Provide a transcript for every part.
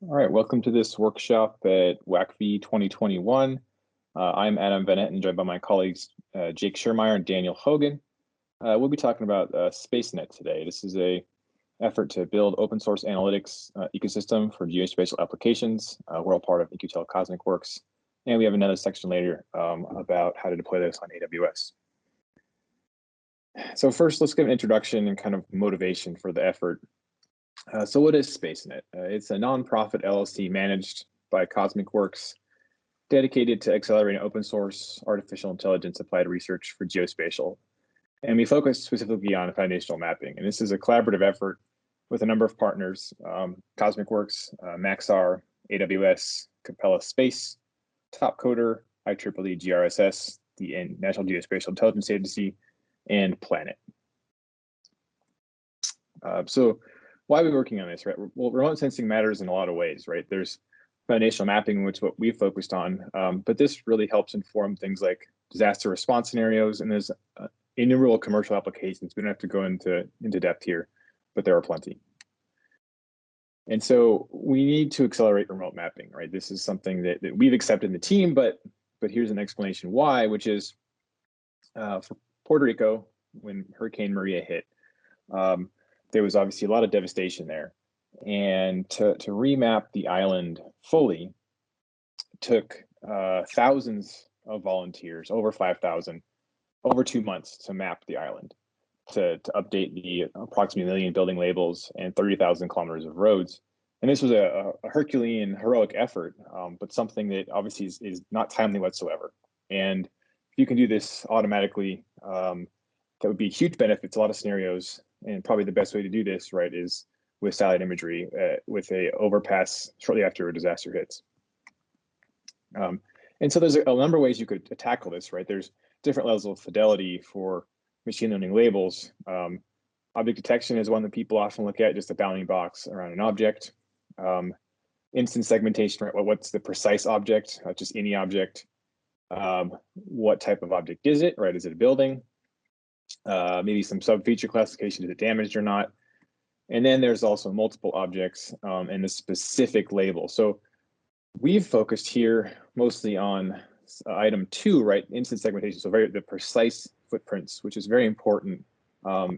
All right, welcome to this workshop at WACV 2021. I'm Adam Bennett and joined by my colleagues Jake Schermeyer and Daniel Hogan. We'll be talking about SpaceNet today. This is a effort to build open source analytics ecosystem for geospatial applications. We're all part of EQTEL Cosmic Works, and we have another section later about how to deploy this on AWS. So first, let's give an introduction and kind of motivation for the effort. So what is SpaceNet? It's a nonprofit LLC managed by Cosmic Works, dedicated to accelerating open source artificial intelligence applied research for geospatial. And we focus specifically on foundational mapping. And this is a collaborative effort with a number of partners, Cosmic Works, Maxar, AWS, Capella Space, Topcoder, IEEE GRSS, the National Geospatial Intelligence Agency, and Planet. So why are we working on this, right? Well, remote sensing matters in a lot of ways, right? There's foundational mapping, which is what we focused on, but this really helps inform things like disaster response scenarios, and there's innumerable commercial applications. We don't have to go into depth here, but there are plenty. And so we need to accelerate remote mapping, right? This is something that we've accepted in the team, but here's an explanation why, which is for Puerto Rico, when Hurricane Maria hit, there was obviously a lot of devastation there. And to remap the island fully took thousands of volunteers, over 5,000, over 2 months to map the island, to update the approximately 1 million building labels and 30,000 kilometers of roads. And this was a Herculean, heroic effort, but something that obviously is not timely whatsoever. And if you can do this automatically, that would be huge benefits, a lot of scenarios. And probably the best way to do this, right, is with satellite imagery with a overpass shortly after a disaster hits. And so there's a number of ways you could tackle this, right? There's different levels of fidelity for machine learning labels. Object detection is one that people often look at, just a bounding box around an object. Instance segmentation, right? Well, what's the precise object, not just any object? What type of object is it, right? Is it a building? Maybe some sub-feature classification, is it damaged or not? And then there's also multiple objects and the specific label. So we've focused here mostly on item 2, right? Instance segmentation, so the precise footprints, which is very important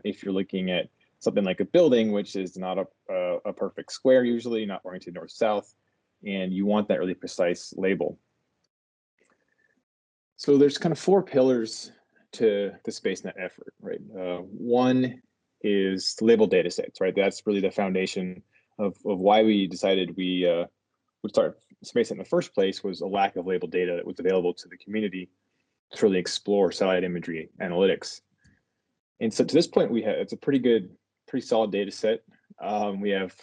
if you're looking at something like a building, which is not a perfect square usually, not oriented north-south, and you want that really precise label. So there's kind of 4 pillars to the SpaceNet effort, right? One is the label data sets, right? That's really the foundation of why we decided we would start SpaceNet in the first place, was a lack of label data that was available to the community to really explore satellite imagery analytics. And so to this point, it's a pretty solid data set. We have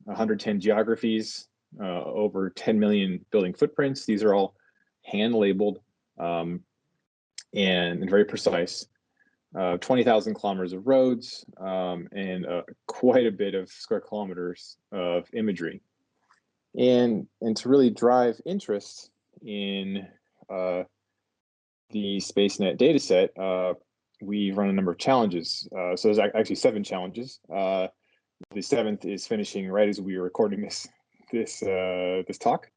110 geographies, over 10 million building footprints. These are all hand labeled and very precise. 20,000 kilometers of roads and quite a bit of square kilometers of imagery. And to really drive interest in the SpaceNet data set, we've run a number of challenges. So there's actually 7 challenges. The 7th is finishing right as we are recording this talk.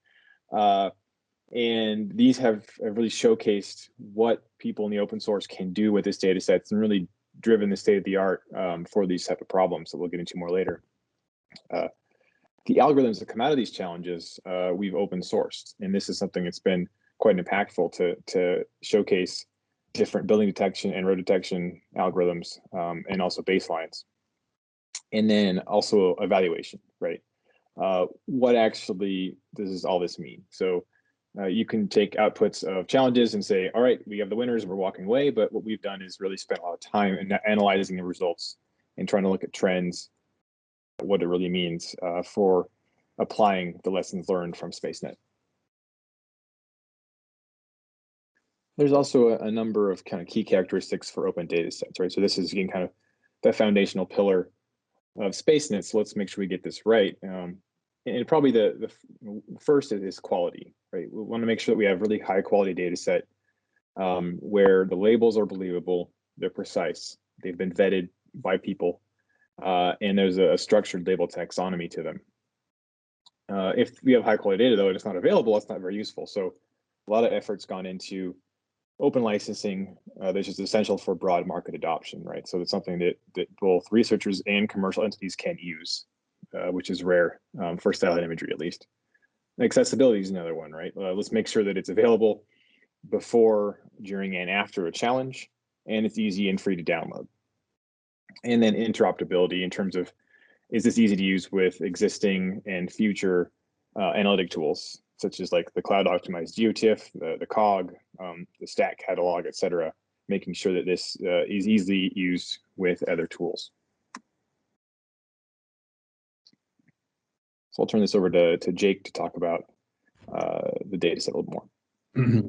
And these have really showcased what people in the open source can do with this data sets and really driven the state of the art for these type of problems that we'll get into more later. The algorithms that come out of these challenges, we've open sourced. And this is something that's been quite impactful to showcase different building detection and road detection algorithms and also baselines. And then also evaluation, right? What actually does all this mean? So you can take outputs of challenges and say, all right, we have the winners, we're walking away. But what we've done is really spent a lot of time in analyzing the results and trying to look at trends, what it really means for applying the lessons learned from SpaceNet. There's also a number of kind of key characteristics for open data sets, right? So this is, again, kind of the foundational pillar of SpaceNet. So let's make sure we get this right. And probably the first is quality, right? We want to make sure that we have really high quality data set where the labels are believable, they're precise, they've been vetted by people, and there's a structured label taxonomy to them. If we have high quality data though and it's not available, it's not very useful. So a lot of effort's gone into open licensing, that's just essential for broad market adoption, right? So it's something that both researchers and commercial entities can use, which is rare for satellite imagery, at least. Accessibility is another one, right? Let's make sure that it's available before, during, and after a challenge, and it's easy and free to download. And then interoperability in terms of, is this easy to use with existing and future analytic tools, such as like the cloud optimized GeoTIFF, the COG, the stat catalog, et cetera, making sure that this is easily used with other tools. So I'll turn this over to Jake to talk about the data set a little more.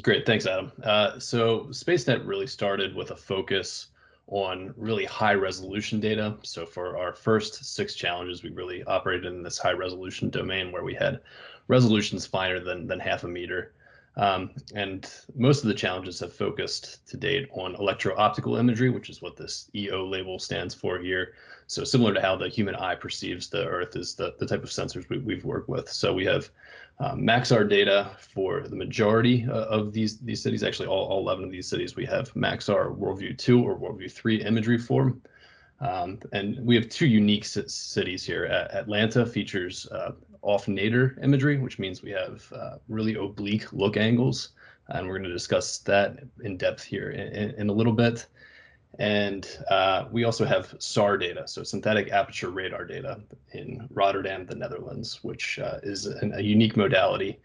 Great, thanks, Adam. So SpaceNet really started with a focus on really high resolution data. So for our first 6 challenges, we really operated in this high resolution domain where we had resolutions finer than half a meter. And most of the challenges have focused to date on electro-optical imagery, which is what this EO label stands for here. So similar to how the human eye perceives the Earth is the type of sensors we've worked with. So we have SAR data for the majority of these cities. Actually, all 11 of these cities we have SAR Worldview 2 or Worldview 3 imagery for. And we have 2 unique cities here. Atlanta features OffNet imagery, which means we have really oblique look angles. And we're going to discuss that in depth here in a little bit. And we also have SAR data, so synthetic aperture radar data in Rotterdam, the Netherlands, which is a unique modality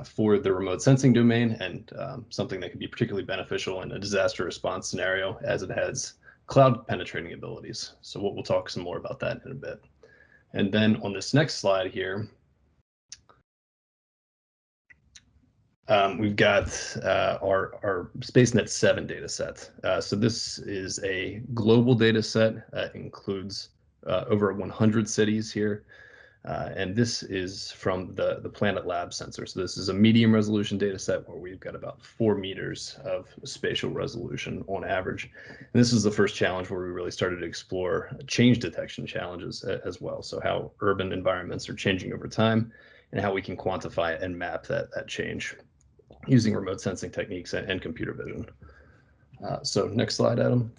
for the remote sensing domain and something that could be particularly beneficial in a disaster response scenario as it has cloud penetrating abilities. So we'll talk some more about that in a bit. And then on this next slide here, we've got our SpaceNet 7 data set. So this is a global data set that includes over 100 cities here. And this is from the Planet Lab sensor. So this is a medium resolution data set where we've got about 4 meters of spatial resolution on average. And this is the first challenge where we really started to explore change detection challenges as well. So how urban environments are changing over time and how we can quantify and map that change using remote sensing techniques and computer vision. So next slide, Adam.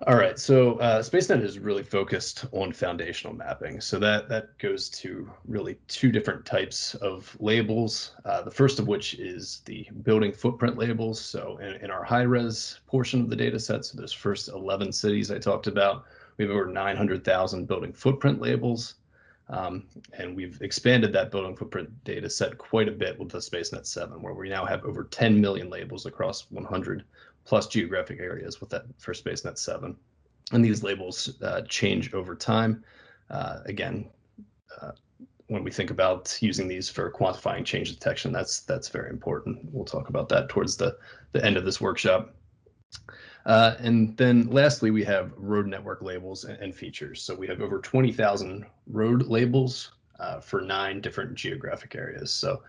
All right, so SpaceNet is really focused on foundational mapping. So that goes to really 2 different types of labels. The first of which is the building footprint labels. So in our high-res portion of the data set, so those first 11 cities I talked about, we have over 900,000 building footprint labels. And we've expanded that building footprint data set quite a bit with the SpaceNet 7, where we now have over 10 million labels across 100 plus geographic areas with that for SpaceNet 7. And these labels change over time. Again, when we think about using these for quantifying change detection, that's very important. We'll talk about that towards the end of this workshop. And then lastly, we have road network labels and features. So we have over 20,000 road labels for 9 different geographic areas. So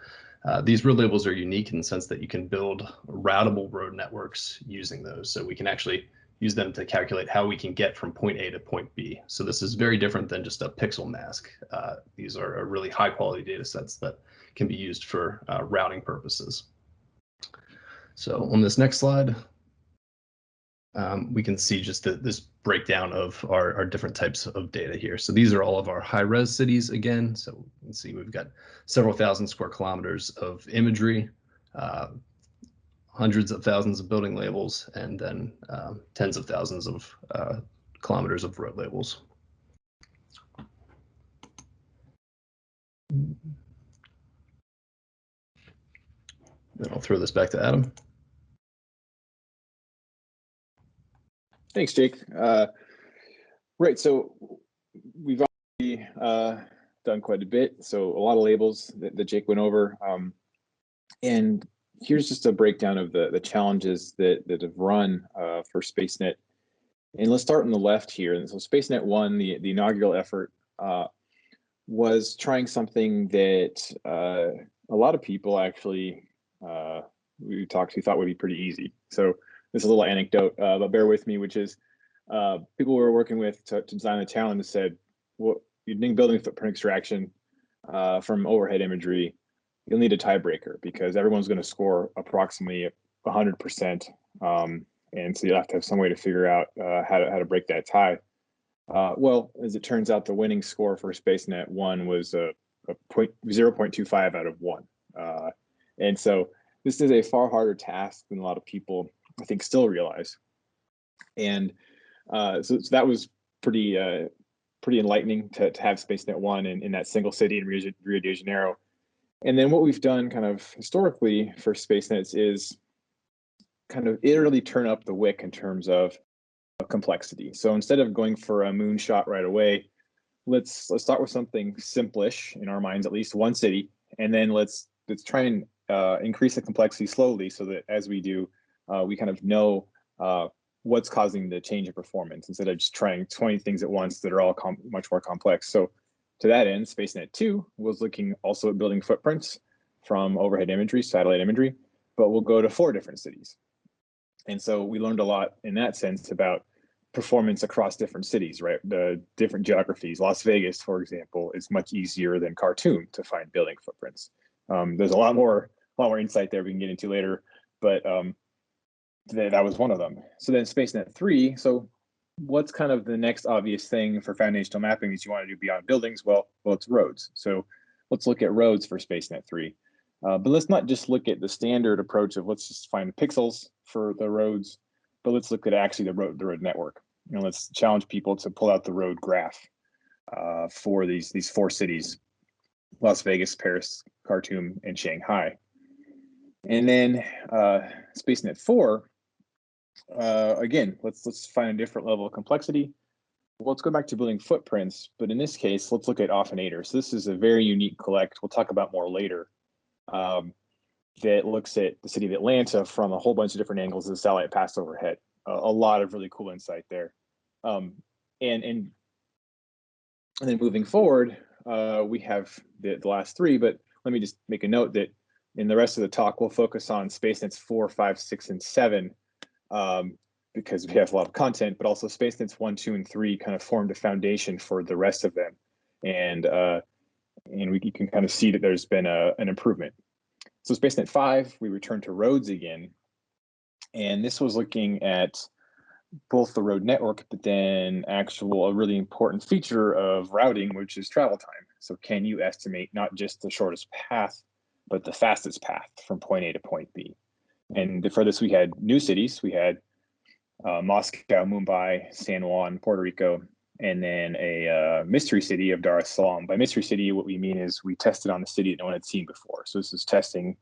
these road labels are unique in the sense that you can build routable road networks using those. So we can actually use them to calculate how we can get from point A to point B. So this is very different than just a pixel mask. These are really high quality data sets that can be used for routing purposes. So on this next slide, we can see just this breakdown of our different types of data here. So these are all of our high-res cities again. So you can see we've got several thousand square kilometers of imagery, hundreds of thousands of building labels, and then tens of thousands of kilometers of road labels. Then I'll throw this back to Adam. Thanks, Jake. Right, so we've already done quite a bit. So a lot of labels that Jake went over. And here's just a breakdown of the challenges that have run for SpaceNet. And let's start on the left here. And so SpaceNet 1, the inaugural effort, was trying something that a lot of people actually we thought would be pretty easy. So this is a little anecdote, but bear with me, which is people we were working with to design the challenge said, well, you're doing building footprint extraction from overhead imagery, you'll need a tiebreaker because everyone's going to score approximately 100%. And so you'll have to have some way to figure out how to break that tie. Well, as it turns out, the winning score for SpaceNet 1 was a 0.25 out of 1. And so this is a far harder task than a lot of people, I think, still realize. And so that was pretty enlightening to have SpaceNet 1 in that single city in Rio de Janeiro. And then what we've done kind of historically for SpaceNets is kind of iteratively turn up the wick in terms of complexity. So instead of going for a moonshot right away, let's start with something simplish in our minds, at least one city, and then let's try and increase the complexity slowly so that as we do, we kind of know what's causing the change in performance instead of just trying 20 things at once that are all much more complex. So to that end, SpaceNet 2 was looking also at building footprints from overhead imagery, satellite imagery, but we'll go to 4 different cities. And so we learned a lot in that sense about performance across different cities, right? The different geographies. Las Vegas, for example, is much easier than Khartoum to find building footprints. There's a lot more insight there we can get into later, but that was one of them. So then SpaceNet 3, so what's kind of the next obvious thing for foundational mapping that you want to do beyond buildings? Well, it's roads. So let's look at roads for SpaceNet 3. But let's not just look at the standard approach of let's just find pixels for the roads, but let's look at actually the road network. And let's challenge people to pull out the road graph for these 4 cities: Las Vegas, Paris, Khartoum, and Shanghai. And then SpaceNet 4, again, let's find a different level of complexity. Well, let's go back to building footprints, but in this case, let's look at OffNet. So this is a very unique collect we'll talk about more later. That looks at the city of Atlanta from a whole bunch of different angles as the satellite passed overhead. A lot of really cool insight there. And then moving forward, we have the last 3, but let me just make a note that in the rest of the talk, we'll focus on SpaceNets 4, 5, 6, and 7 because we have a lot of content, but also SpaceNets 1, 2, and 3 kind of formed a foundation for the rest of them. And you can kind of see that there's been an improvement. So SpaceNet 5, we returned to roads again. And this was looking at both the road network, but then a really important feature of routing, which is travel time. So can you estimate not just the shortest path, but the fastest path from point A to point B? And for this, we had new cities. We had Moscow, Mumbai, San Juan, Puerto Rico, and then a mystery city of Dar es Salaam. By mystery city, what we mean is we tested on a city that no one had seen before. So this is testing,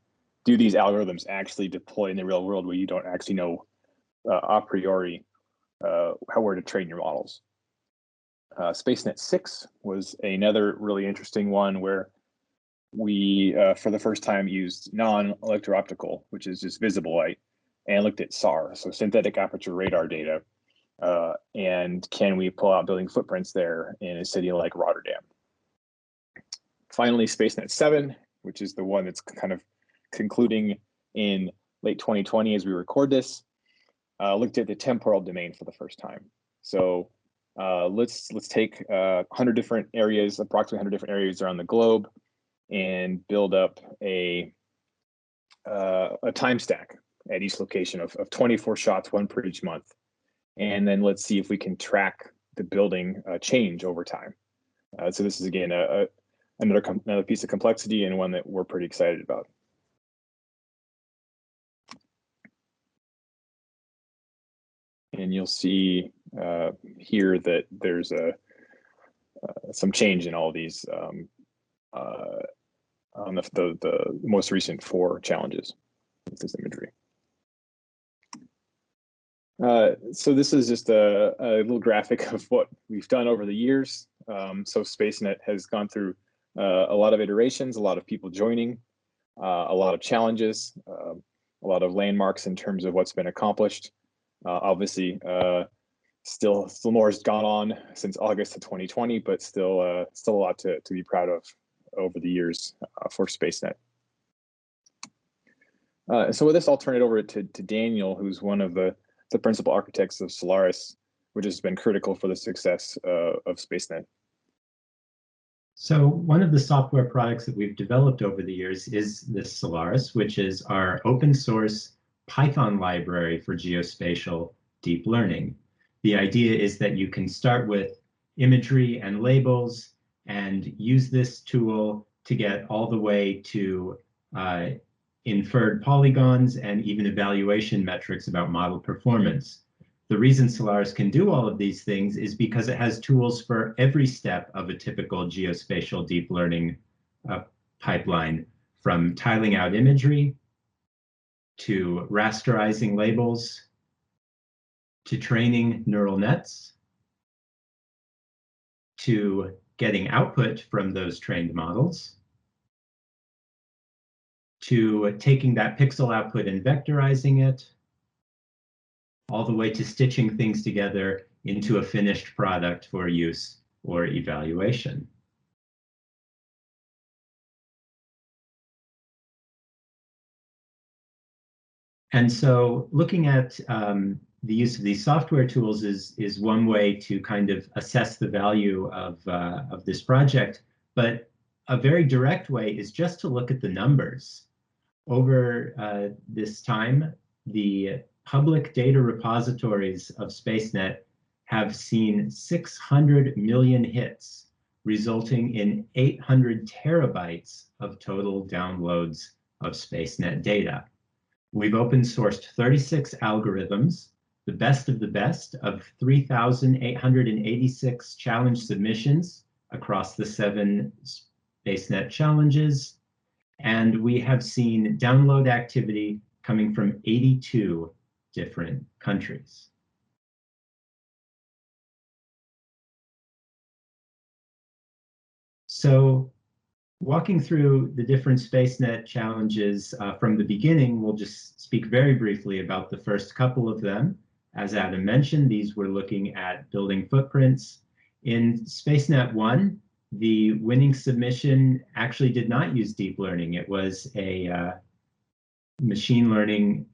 do these algorithms actually deploy in the real world where you don't actually know a priori where to train your models. SpaceNet 6 was another really interesting one where we, for the first time, used non-electro-optical, which is just visible light, and looked at SAR, so synthetic aperture radar data. And can we pull out building footprints there in a city like Rotterdam? Finally, SpaceNet 7, which is the one that's kind of concluding in late 2020 as we record this, looked at the temporal domain for the first time. So let's take 100 different areas, approximately 100 different areas around the globe, and build up a time stack at each location of 24 shots, 1 per each month. And then let's see if we can track the building change over time. So this is, again, another piece of complexity and one that we're pretty excited about. And you'll see here that there's some change in all these on the most recent 4 challenges with this imagery. So this is just a little graphic of what we've done over the years. So SpaceNet has gone through a lot of iterations, a lot of people joining, a lot of challenges, a lot of landmarks in terms of what's been accomplished. Obviously, still more has gone on since August of 2020, but still a lot to be proud of over the years for SpaceNet. So with this, I'll turn it over to Daniel, who's one of the principal architects of Solaris, which has been critical for the success of SpaceNet. So one of the software products that we've developed over the years is this Solaris, which is our open source Python library for geospatial deep learning. The idea is that you can start with imagery and labels and use this tool to get all the way to inferred polygons and even evaluation metrics about model performance. The reason Solaris can do all of these things is because it has tools for every step of a typical geospatial deep learning pipeline, from tiling out imagery to rasterizing labels to training neural nets to getting output from those trained models to taking that pixel output and vectorizing it, all the way to stitching things together into a finished product for use or evaluation. And so looking at the use of these software tools is one way to kind of assess the value of this project. But a very direct way is just to look at the numbers. Over this time, the public data repositories of SpaceNet have seen 600 million hits, resulting in 800 terabytes of total downloads of SpaceNet data. We've open sourced 36 algorithms, the best of 3,886 challenge submissions across the 7 SpaceNet challenges. And we have seen download activity coming from 82 different countries. So walking through the different SpaceNet challenges from the beginning, we'll just speak very briefly about the first couple of them. As Adam mentioned, these were looking at building footprints. In SpaceNet 1, the winning submission actually did not use deep learning. It was a machine learning,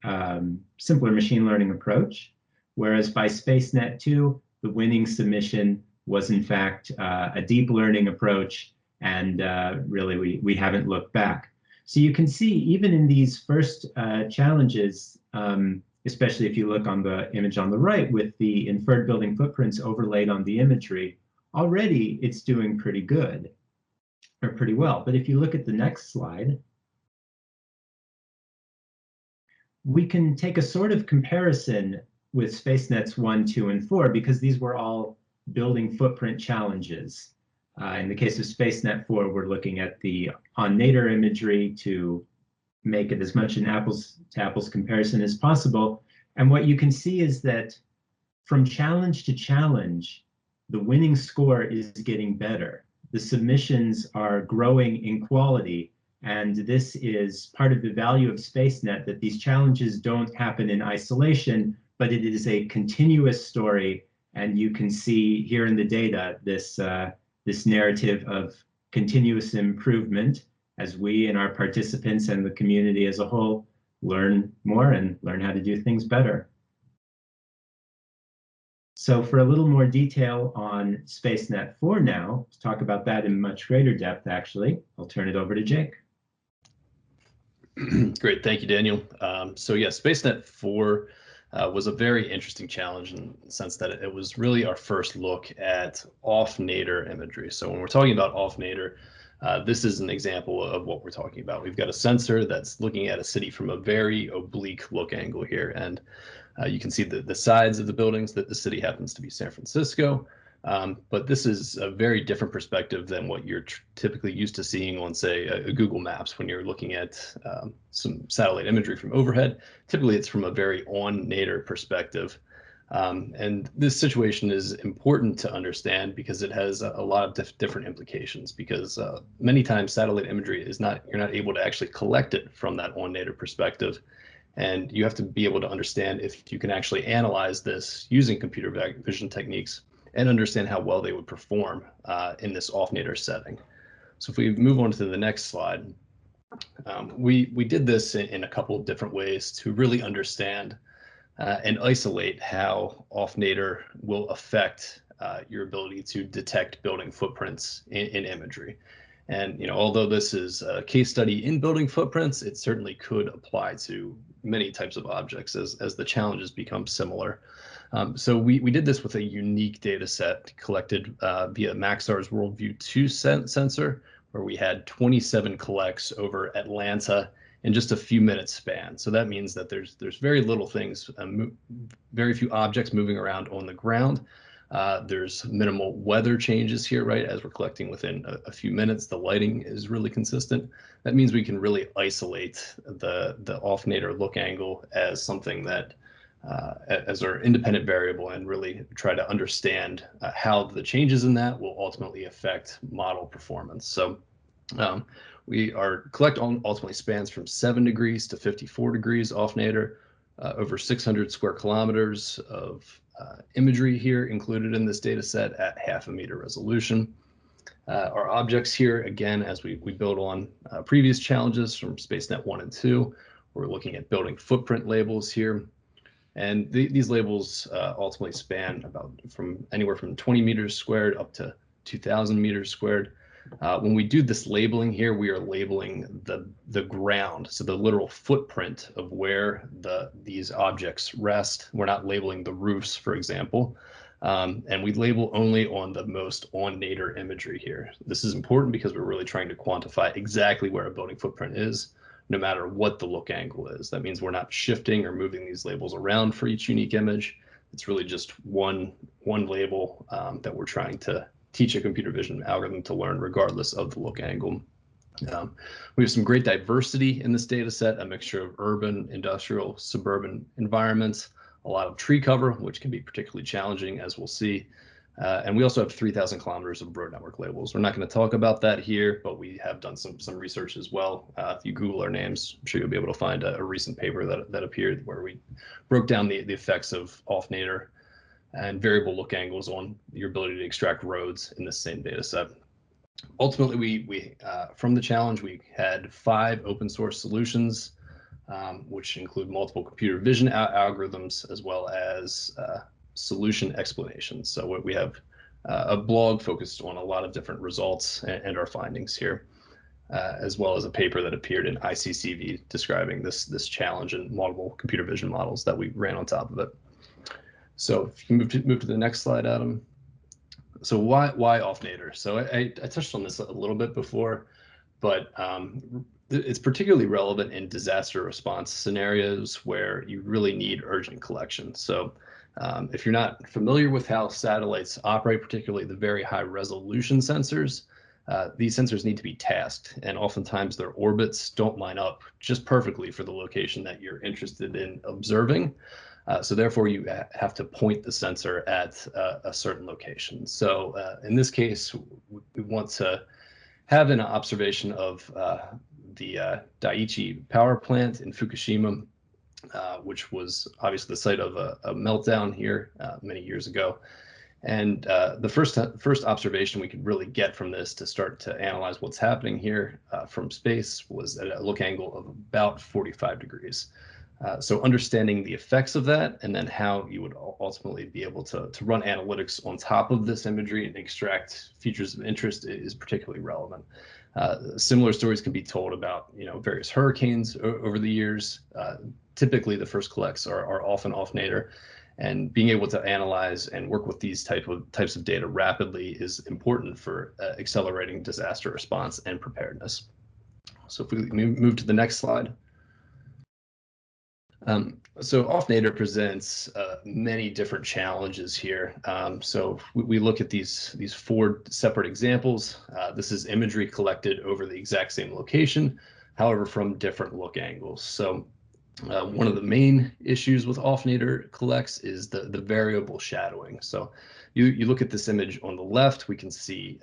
simpler machine learning approach. Whereas by SpaceNet 2, the winning submission was in fact a deep learning approach, and really we haven't looked back. So you can see even in these first challenges, especially if you look on the image on the right with the inferred building footprints overlaid on the imagery, already it's doing pretty good, or pretty well. But if you look at the next slide, we can take a sort of comparison with SpaceNets 1, 2, and 4, because these were all building footprint challenges. In the case of SpaceNet 4, we're looking at the on-nadir imagery to make it as much an apples-to-apples comparison as possible. And what you can see is that from challenge to challenge, the winning score is getting better. The submissions are growing in quality. And this is part of the value of SpaceNet, that these challenges don't happen in isolation, but it is a continuous story. And you can see here in the data this narrative of continuous improvement as we and our participants and the community as a whole learn more and learn how to do things better. So for a little more detail on SpaceNet 4 now, to talk about that in much greater depth, actually, I'll turn it over to Jake. Great, thank you, Daniel. So yeah, SpaceNet 4 was a very interesting challenge in the sense that it was really our first look at off-nadir imagery. So when we're talking about off-nadir, this is an example of what we're talking about. We've got a sensor that's looking at a city from a very oblique look angle here, and you can see the sides of the buildings. That the city happens to be San Francisco. But this is a very different perspective than what you're typically used to seeing on, say, a Google Maps when you're looking at some satellite imagery from overhead. Typically, it's from a very on-nadir perspective. And this situation is important to understand because it has a lot of different implications, because many times satellite imagery is you're not able to actually collect it from that on-nadir perspective. And you have to be able to understand if you can actually analyze this using computer vision techniques and understand how well they would perform in this off-nadir setting. So if we move on to the next slide, we did this in a couple of different ways to really understand and isolate how off-nadir will affect your ability to detect building footprints in imagery. And although this is a case study in building footprints, it certainly could apply to many types of objects as the challenges become similar. So we did this with a unique data set collected via Maxar's Worldview 2 sensor, where we had 27 collects over Atlanta in just a few minutes span. So that means that there's very little things, very few objects moving around on the ground. There's minimal weather changes here, right? As we're collecting within a few minutes, the lighting is really consistent. That means we can really isolate the off-nadir look angle as something that as our independent variable, and really try to understand how the changes in that will ultimately affect model performance. So our collect ultimately spans from 7 degrees to 54 degrees off-nadir, over 600 square kilometers of imagery here included in this data set at 0.5 meter resolution. Our objects here, again, as we build on previous challenges from SpaceNet 1 and 2, we're looking at building footprint labels here. And these labels ultimately span from anywhere from 20 meters squared up to 2,000 meters squared. When we do this labeling here, we are labeling the ground, so the literal footprint of where these objects rest. We're not labeling the roofs, for example. And we label only on the most on-nadir imagery here. This is important because we're really trying to quantify exactly where a building footprint is, no matter what the look angle is. That means we're not shifting or moving these labels around for each unique image. It's really just one label that we're trying to teach a computer vision algorithm to learn regardless of the look angle. We have some great diversity in this data set, a mixture of urban, industrial, suburban environments, a lot of tree cover, which can be particularly challenging, as we'll see. And we also have 3,000 kilometers of road network labels. We're not going to talk about that here, but we have done some research as well. If you Google our names, I'm sure you'll be able to find a recent paper that appeared where we broke down the effects of off-nadir and variable look angles on your ability to extract roads in the same data set. Ultimately, we from the challenge, we had 5 open source solutions, which include multiple computer vision algorithms, as well as solution explanations. So we have a blog focused on a lot of different results and our findings here, as well as a paper that appeared in ICCV describing this challenge and multiple computer vision models that we ran on top of it. So if you move to the next slide, Adam. So why off-nadir? So I touched on this a little bit before, but it's particularly relevant in disaster response scenarios where you really need urgent collection. So if you're not familiar with how satellites operate, particularly the very high resolution sensors, these sensors need to be tasked, and oftentimes their orbits don't line up just perfectly for the location that you're interested in observing. So therefore, you have to point the sensor at a certain location. So in this case, we want to have an observation of the Daiichi power plant in Fukushima, which was obviously the site of a meltdown here many years ago. And the first observation we could really get from this to start to analyze what's happening here from space was at a look angle of about 45 degrees. So understanding the effects of that, and then how you would ultimately be able to run analytics on top of this imagery and extract features of interest is particularly relevant. Similar stories can be told about various hurricanes over the years. Typically, the first collects are often off-nadir, and being able to analyze and work with these types of data rapidly is important for accelerating disaster response and preparedness. So if we move to the next slide. So off-nadir presents many different challenges here. So we look at these 4 separate examples. This is imagery collected over the exact same location, however, from different look angles. So one of the main issues with off-nadir collects is the variable shadowing. So you look at this image on the left, we can see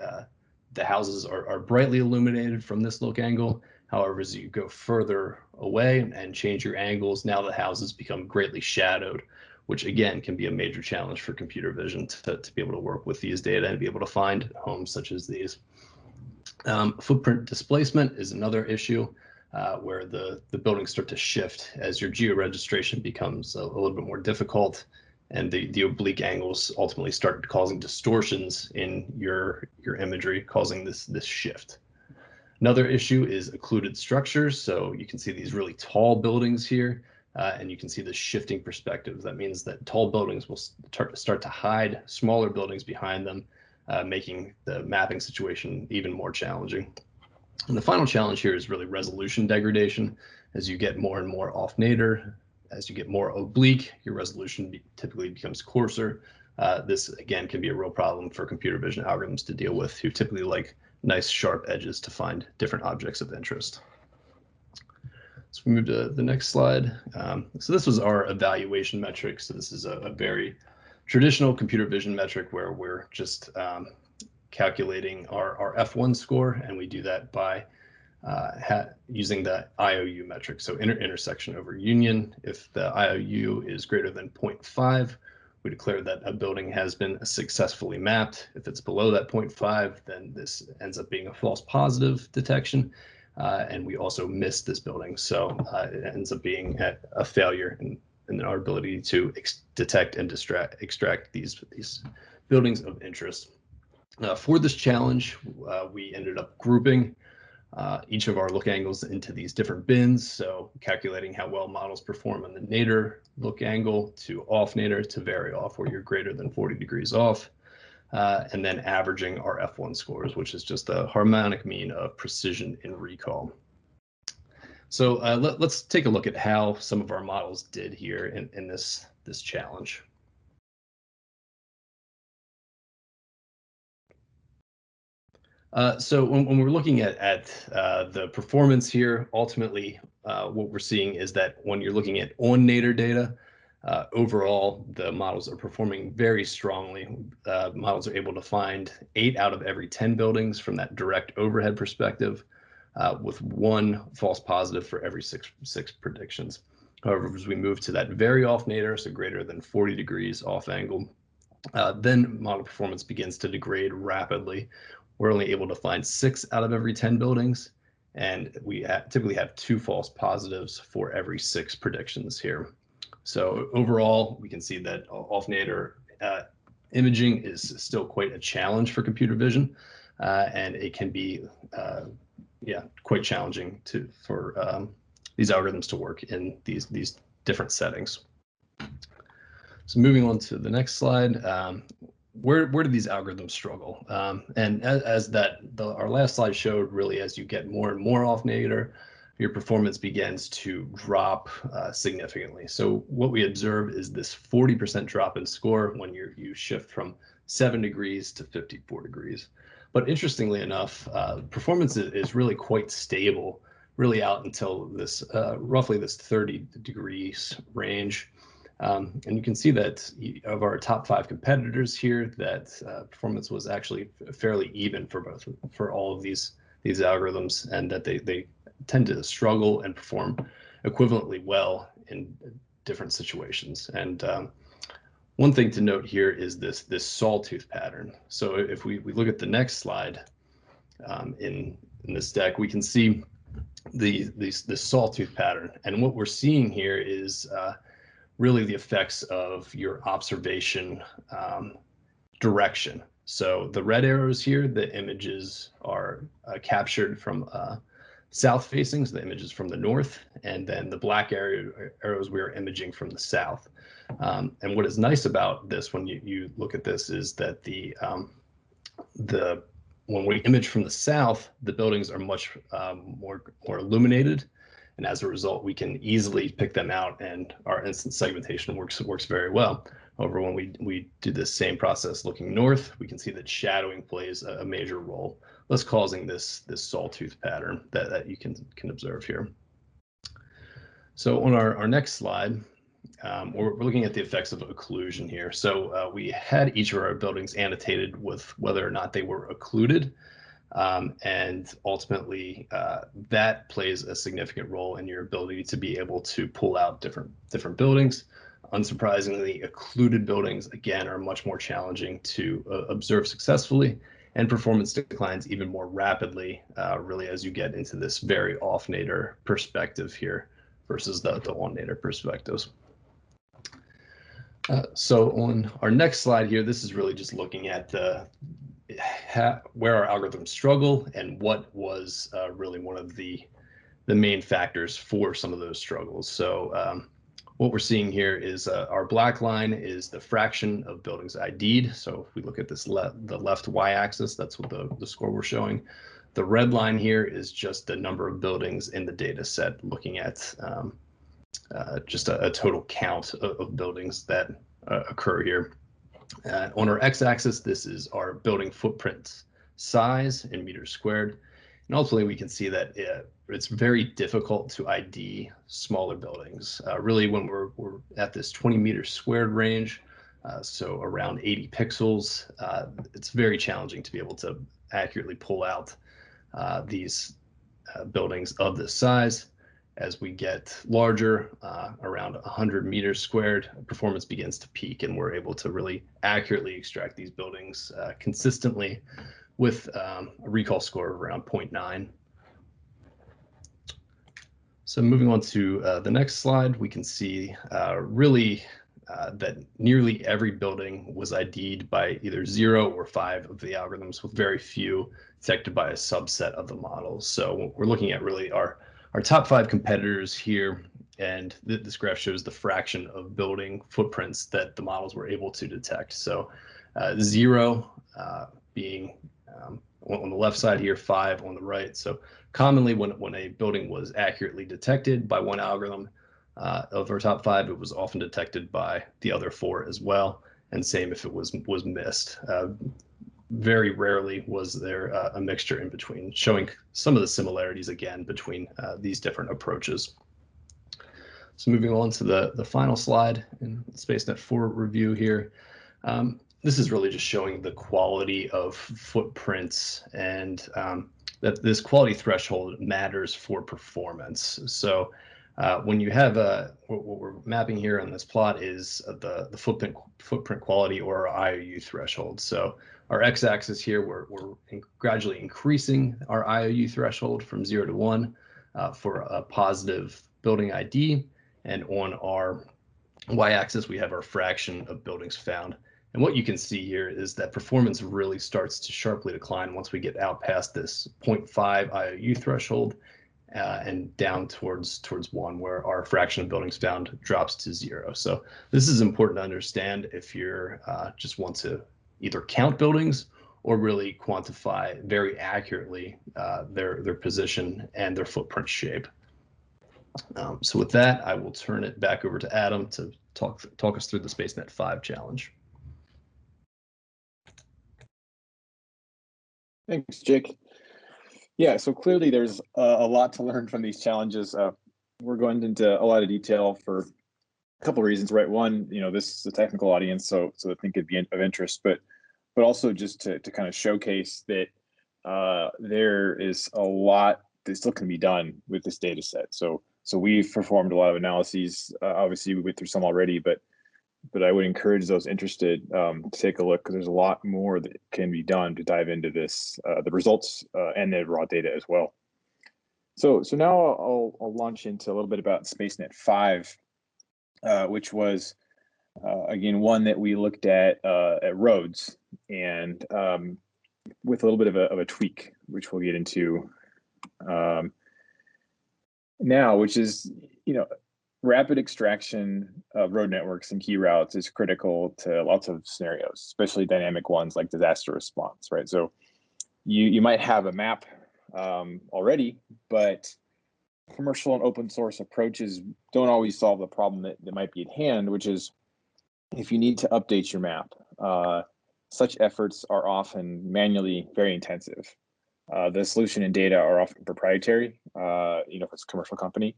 the houses are brightly illuminated from this look angle. However, as you go further away and change your angles, now the houses become greatly shadowed, which again can be a major challenge for computer vision to be able to work with these data and be able to find homes such as these. Footprint displacement is another issue where the buildings start to shift as your georegistration becomes a little bit more difficult. and the oblique angles ultimately start causing distortions in your imagery, causing this shift. Another issue is occluded structures. So you can see these really tall buildings here, and you can see the shifting perspective. That means that tall buildings will start to hide smaller buildings behind them, making the mapping situation even more challenging. And the final challenge here is really resolution degradation. As you get more and more off-nadir, as you get more oblique, your resolution typically becomes coarser. This, again, can be a real problem for computer vision algorithms to deal with, who typically like nice sharp edges to find different objects of interest. So we move to the next slide. So this was our evaluation metric. So this is a very traditional computer vision metric where we're just calculating our F1 score, and we do that by using the IOU metric. So intersection over union. If the IOU is greater than 0.5, we declare that a building has been successfully mapped. If it's below that 0.5, then this ends up being a false positive detection. And we also miss this building. So it ends up being a failure in our ability to detect and extract these buildings of interest. For this challenge, we ended up grouping each of our look angles into these different bins. So calculating how well models perform on the nadir look angle, to off nadir, to very off, where you're greater than 40 degrees off, and then averaging our F1 scores, which is just the harmonic mean of precision in recall. So let's take a look at how some of our models did here in this challenge. So when we're looking at the performance here, ultimately what we're seeing is that when you're looking at on nadir data, overall the models are performing very strongly. Models are able to find 8 out of every 10 buildings from that direct overhead perspective, with 1 false positive for every six predictions. However, as we move to that very off nadir, so greater than 40 degrees off angle, then model performance begins to degrade rapidly. We're only able to find 6 out of every 10 buildings, and we typically have 2 false positives for every 6 predictions here. So overall, we can see that off-nadir imaging is still quite a challenge for computer vision, and it can be quite challenging for these algorithms to work in these different settings. So moving on to the next slide. Where do these algorithms struggle? And as our last slide showed, really, as you get more and more off nadir, your performance begins to drop significantly. So what we observe is this 40% drop in score when you shift from 7 degrees to 54 degrees. But interestingly enough, performance is really quite stable, really out until this roughly this 30 degrees range. And you can see that of our top 5 competitors here, that performance was actually fairly even for all of these algorithms, and that they tend to struggle and perform equivalently well in different situations. And one thing to note here is this sawtooth pattern. So if we look at the next slide in this deck, we can see this sawtooth pattern. And what we're seeing here is really the effects of your observation direction. So the red arrows here, the images are captured from south facing, so the images from the north, and then the black arrows we are imaging from the south. And what is nice about this when you look at this is that when we image from the south, the buildings are much more illuminated, and as a result, we can easily pick them out, and our instance segmentation works very well. However, when we do this same process looking north, we can see that shadowing plays a major role, thus causing this sawtooth pattern that you can observe here. So on our next slide, we're looking at the effects of occlusion here. So we had each of our buildings annotated with whether or not they were occluded. And ultimately, that plays a significant role in your ability to be able to pull out different buildings. Unsurprisingly, occluded buildings, again, are much more challenging to observe successfully, and performance declines even more rapidly, really, as you get into this very off-nadir perspective here versus the on-nadir perspectives. So on our next slide here, this is really just looking at where our algorithms struggle and what was really one of the main factors for some of those struggles. So what we're seeing here is our black line is the fraction of buildings ID'd. So if we look at this the left y-axis, that's what the score we're showing. The red line here is just the number of buildings in the data set, looking at just a total count of buildings that occur here. On our x-axis, this is our building footprint size in meters squared. And ultimately, we can see that it's very difficult to ID smaller buildings. Really, when we're at this 20 meters squared range, so around 80 pixels, it's very challenging to be able to accurately pull out these buildings of this size. As we get larger, around 100 meters squared, performance begins to peak, and we're able to really accurately extract these buildings consistently with a recall score of around 0.9. So moving on to the next slide, we can see really that nearly every building was ID'd by either 0 or 5 of the algorithms, with very few detected by a subset of the models. So we're looking at really our top 5 competitors here, and this graph shows the fraction of building footprints that the models were able to detect. So 0 being on the left side here, 5 on the right. So commonly when a building was accurately detected by one algorithm of our top 5, it was often detected by the other 4 as well. And same if it was missed. Very rarely was there a mixture in between, showing some of the similarities again between these different approaches. So moving on to the final slide in the SpaceNet 4 review here. This is really just showing the quality of footprints, and that this quality threshold matters for performance. So when you have what we're mapping here on this plot is the footprint quality, or our IOU threshold. So our x-axis here, we're gradually increasing our IOU threshold from 0 to 1 for a positive building ID, and on our y-axis we have our fraction of buildings found. And what you can see here is that performance really starts to sharply decline once we get out past this 0.5 IOU threshold and down towards 1, where our fraction of buildings found drops to 0. So this is important to understand if you're just want to either count buildings or really quantify very accurately their position and their footprint shape. So with that, I will turn it back over to Adam to talk us through the SpaceNet 5 challenge. Thanks, Jake. Yeah, so clearly there's a lot to learn from these challenges. We're going into a lot of detail for a couple of reasons, right? One, this is a technical audience, so I think it'd be of interest, but also just to kind of showcase that there is a lot that still can be done with this data set. So we've performed a lot of analyses. Obviously, we went through some already, but I would encourage those interested to take a look, because there's a lot more that can be done to dive into this, the results and the raw data as well. So now I'll launch into a little bit about SpaceNet 5, which was again one that we looked at roads, and with a little bit of a tweak, which we'll get into now, which is rapid extraction of road networks and key routes is critical to lots of scenarios, especially dynamic ones like disaster response, right? So you might have a map already, but commercial and open source approaches don't always solve the problem that might be at hand, which is if you need to update your map. Such efforts are often manually very intensive. The solution and data are often proprietary, if it's a commercial company.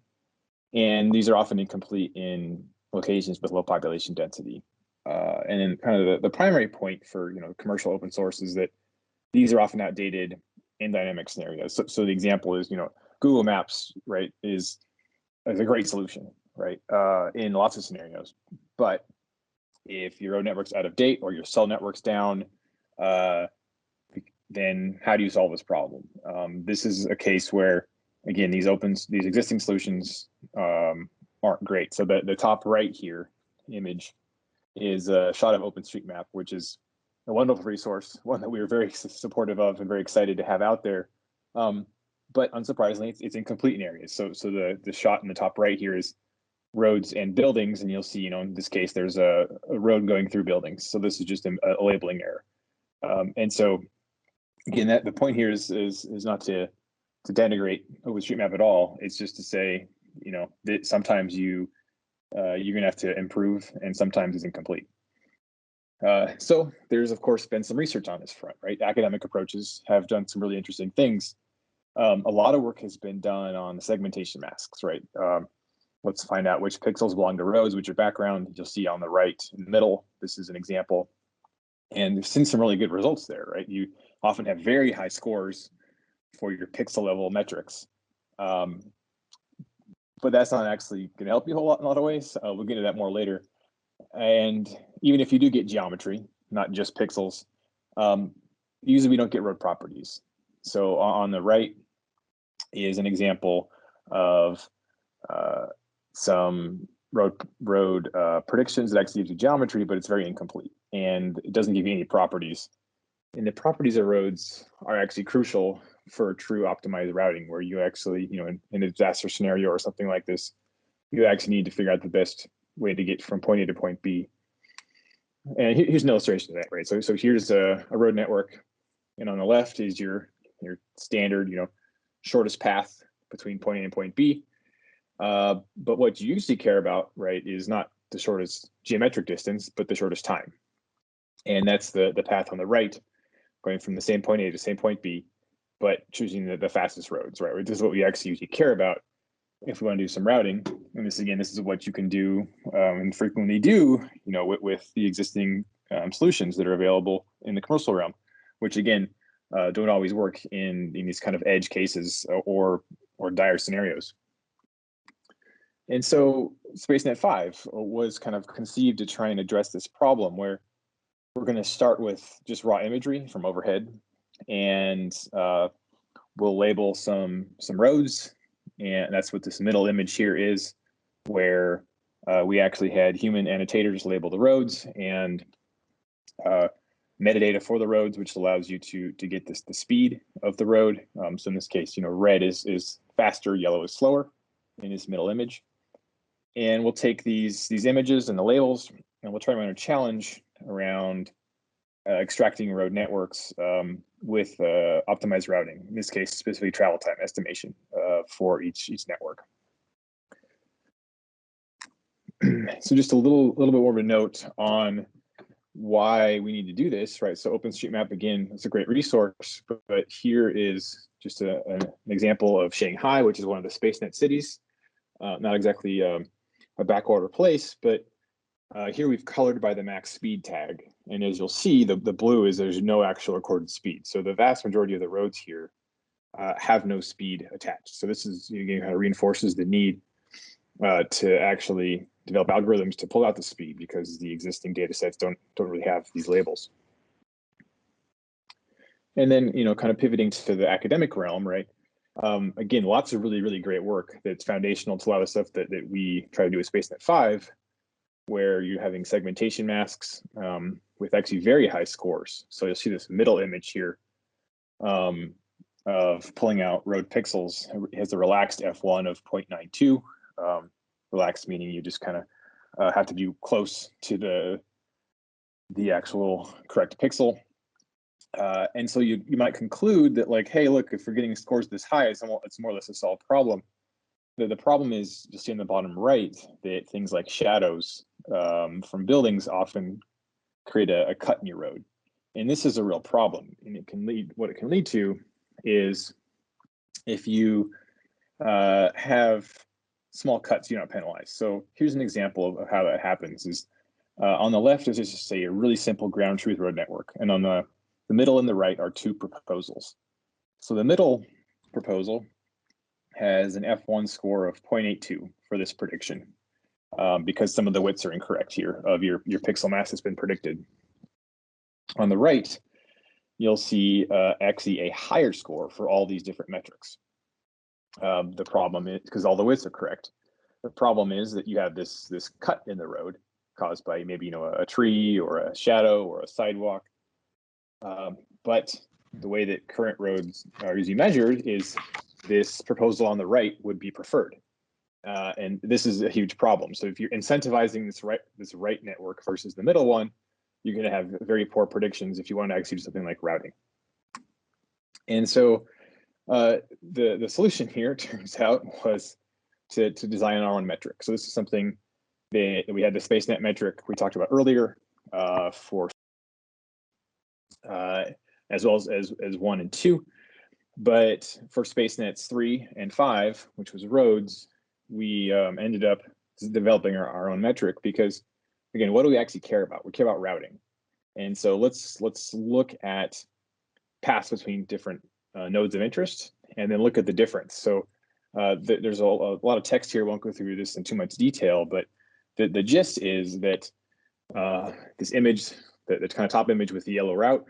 And these are often incomplete in locations with low population density. And then kind of the primary point for commercial open source is that these are often outdated in dynamic scenarios. So the example is Google Maps, right, is a great solution, right, in lots of scenarios. But if your road network's out of date or your cell network's down, then how do you solve this problem? This is a case where, again, these existing solutions aren't great. So the top right here image is a shot of OpenStreetMap, which is a wonderful resource, one that we were very supportive of and very excited to have out there. But unsurprisingly, it's incomplete in areas. So the shot in the top right here is roads and buildings, and you'll see, in this case, there's a road going through buildings. So this is just a labeling error. And so again, the point here is not to denigrate OpenStreetMap at all. It's just to say, that sometimes you're gonna have to improve, and sometimes it's incomplete. So there's of course been some research on this front, right? Academic approaches have done some really interesting things. A lot of work has been done on the segmentation masks, right? Let's find out which pixels belong to roads, which are background. You'll see on the right in the middle, this is an example. And we've seen some really good results there, right? You often have very high scores for your pixel level metrics. But that's not actually going to help you a whole lot in a lot of ways. We'll get into that more later. And even if you do get geometry, not just pixels, usually we don't get road properties. So on the right is an example of some road predictions that actually gives you geometry, but it's very incomplete and it doesn't give you any properties. And the properties of roads are actually crucial for true optimized routing, where you actually, in a disaster scenario or something like this, you actually need to figure out the best way to get from point A to point B. And here's an illustration of that, right? So here's a road network, and on the left is your standard, shortest path between point A and point B. But what you usually care about, right, is not the shortest geometric distance, but the shortest time. And that's the path on the right, going from the same point A to the same point B, but choosing the fastest roads, right? This is what we actually usually care about if we want to do some routing. And this is what you can do and frequently do, with the existing solutions that are available in the commercial realm, which again, don't always work in these kind of edge cases or dire scenarios. And so SpaceNet 5 was kind of conceived to try and address this problem, where we're going to start with just raw imagery from overhead, and we'll label some roads. And that's what this middle image here is, where we actually had human annotators label the roads and metadata for the roads, which allows you to get the speed of the road. So in this case, red is faster, yellow is slower in this middle image. And we'll take these images and the labels, and we'll try to run a challenge around extracting road networks with optimized routing. In this case, specifically travel time estimation for each network. So just a little bit more of a note on why we need to do this, right? So OpenStreetMap, again, it's a great resource, but here is just an example of Shanghai, which is one of the SpaceNet cities. Not exactly a backorder place, but here we've colored by the max speed tag. And as you'll see, the blue is there's no actual recorded speed. So the vast majority of the roads here have no speed attached. So this is, again, kind of reinforces the need to actually develop algorithms to pull out the speed, because the existing data sets don't really have these labels. And then, kind of pivoting to the academic realm, right? Again, lots of really, really great work that's foundational to a lot of stuff that we try to do with SpaceNet 5, where you're having segmentation masks with actually very high scores. So you'll see this middle image here of pulling out road pixels. It has a relaxed F1 of 0.92. Relaxed meaning you just kind of have to be close to the actual correct pixel. And so you might conclude that, like, hey, look, if we're getting scores this high, it's more or less a solved problem. The problem is, you'll see in the bottom right that things like shadows from buildings often create a cut in your road. And this is a real problem. And what it can lead to is, if you have small cuts, you're not penalized. So here's an example of how that happens. Is on the left is just, say, a really simple ground truth road network. And on the middle and the right are two proposals. So the middle proposal has an F1 score of 0.82 for this prediction, because some of the widths are incorrect here of your pixel mass that's been predicted. On the right, you'll see actually a higher score for all these different metrics. The problem is, because all the widths are correct, the problem is that you have this cut in the road caused by maybe a tree or a shadow or a sidewalk. But the way that current roads are usually measured is this proposal on the right would be preferred. And this is a huge problem. So if you're incentivizing this right network versus the middle one, you're going to have very poor predictions if you want to actually do something like routing. And so the solution here, turns out, was to design our own metric. So this is something that we had the SpaceNet metric we talked about earlier for as well as 1 and 2. But for SpaceNets 3 and 5, which was roads, we ended up developing our own metric because, again, what do we actually care about? We care about routing. And so let's look at paths between different nodes of interest and then look at the difference. So there's a lot of text here. I won't go through this in too much detail, but the gist is that this image, the kind of top image with the yellow route,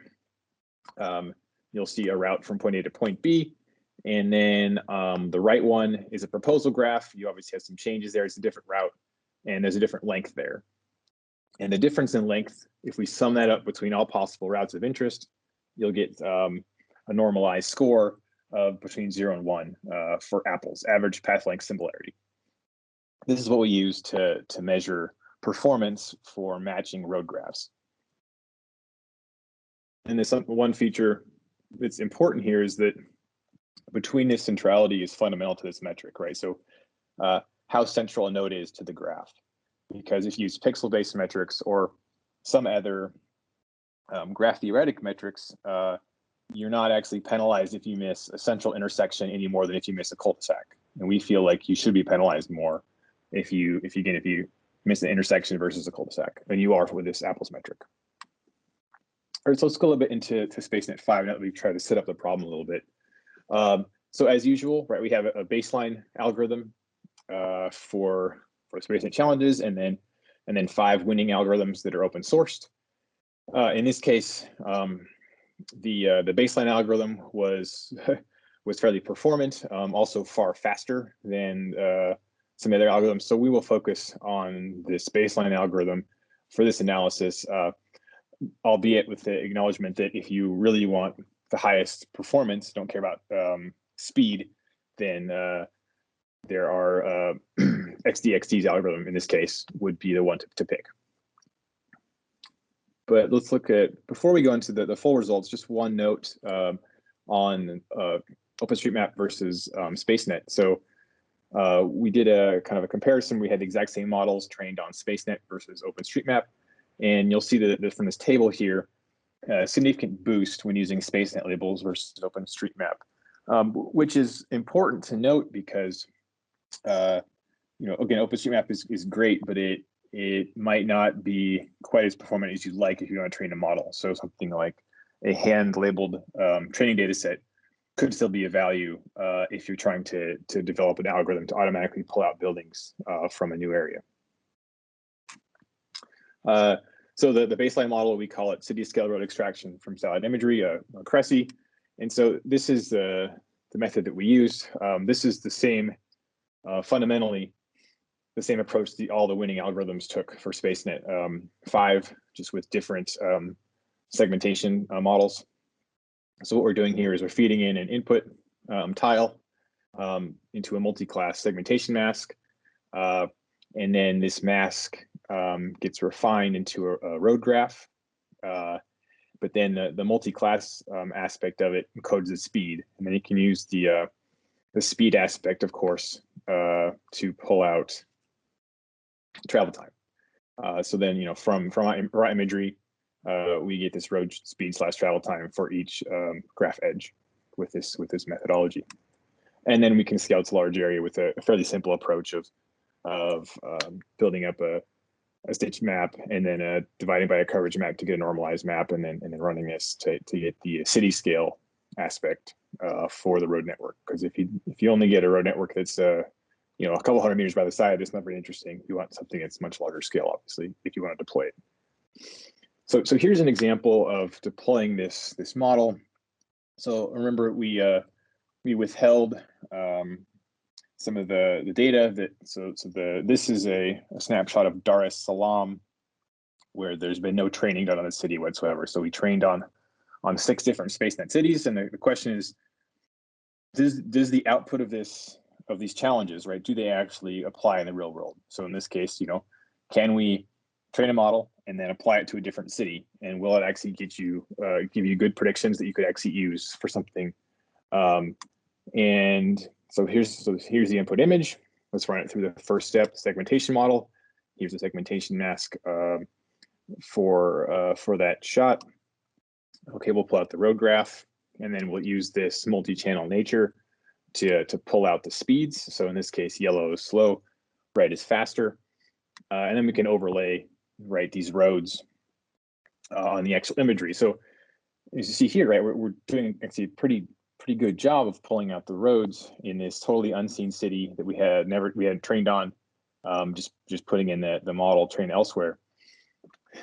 you'll see a route from point A to point B. And then the right one is a proposal graph. You obviously have some changes there. It's a different route, and there's a different length there. And the difference in length, if we sum that up between all possible routes of interest, you'll get a normalized score of between 0 and 1 for apples, average path length similarity. This is what we use to measure performance for matching road graphs. And this one feature that's important here is that betweenness centrality is fundamental to this metric, right? So how central a node is to the graph. Because if you use pixel-based metrics or some other graph theoretic metrics, you're not actually penalized if you miss a central intersection any more than if you miss a cul-de-sac. And we feel like you should be penalized more if you miss an intersection versus a cul-de-sac than you are with this apples metric. All right, so let's go a little bit into SpaceNet 5 now that we've tried to set up the problem a little bit. So as usual, right, we have a baseline algorithm for SpaceNet challenges, and then 5 winning algorithms that are open sourced. In this case, the baseline algorithm was fairly performant, also far faster than some other algorithms. So we will focus on this baseline algorithm for this analysis, albeit with the acknowledgement that if you really want the highest performance, don't care about speed, then there are XDXT's algorithm in this case would be the one to pick. But let's look at, before we go into the full results, just one note on OpenStreetMap versus SpaceNet. So we did a kind of a comparison. We had the exact same models trained on SpaceNet versus OpenStreetMap. And you'll see that from this table here, a significant boost when using SpaceNet labels versus OpenStreetMap, which is important to note because, again, OpenStreetMap is great, but it might not be quite as performant as you'd like if you want to train a model. So something like a hand-labeled training data set could still be of value if you're trying to develop an algorithm to automatically pull out buildings from a new area. So the baseline model, we call it city scale road extraction from satellite imagery, CRESI. And so this is the method that we use. This is the same, fundamentally, the same approach that all the winning algorithms took for SpaceNet 5, just with different segmentation models. So what we're doing here is we're feeding in an input tile into a multi-class segmentation mask. And then this mask gets refined into a road graph. But then the multi-class aspect of it encodes the speed. And then you can use the speed aspect, of course, to pull out travel time. So then, from our imagery, we get this road speed / travel time for each graph edge with this methodology. And then we can scale to large area with a fairly simple approach of building up a stitch map and then dividing by a coverage map to get a normalized map, and then running this to get the city scale aspect for the road network. Because if you only get a road network that's a couple hundred meters by the side, it's not very interesting. You want something that's much larger scale, obviously, if you want to deploy it. So here's an example of deploying this model. So remember, we withheld some of the data this is a snapshot of Dar es Salaam where there's been no training done on the city whatsoever. So we trained on 6 different SpaceNet cities, and the question is, does the output of these challenges, right, do they actually apply in the real world? So in this case, can we train a model and then apply it to a different city, and will it actually give you good predictions that you could actually use for something? And so here's the input image. Let's run it through the first step, segmentation model. Here's the segmentation mask for that shot. Okay, we'll pull out the road graph, and then we'll use this multi-channel nature to pull out the speeds. So in this case, yellow is slow, red is faster, and then we can overlay these roads on the actual imagery. So as you see here, right, we're doing actually a pretty good job of pulling out the roads in this totally unseen city that we had trained on, just putting in the model trained elsewhere.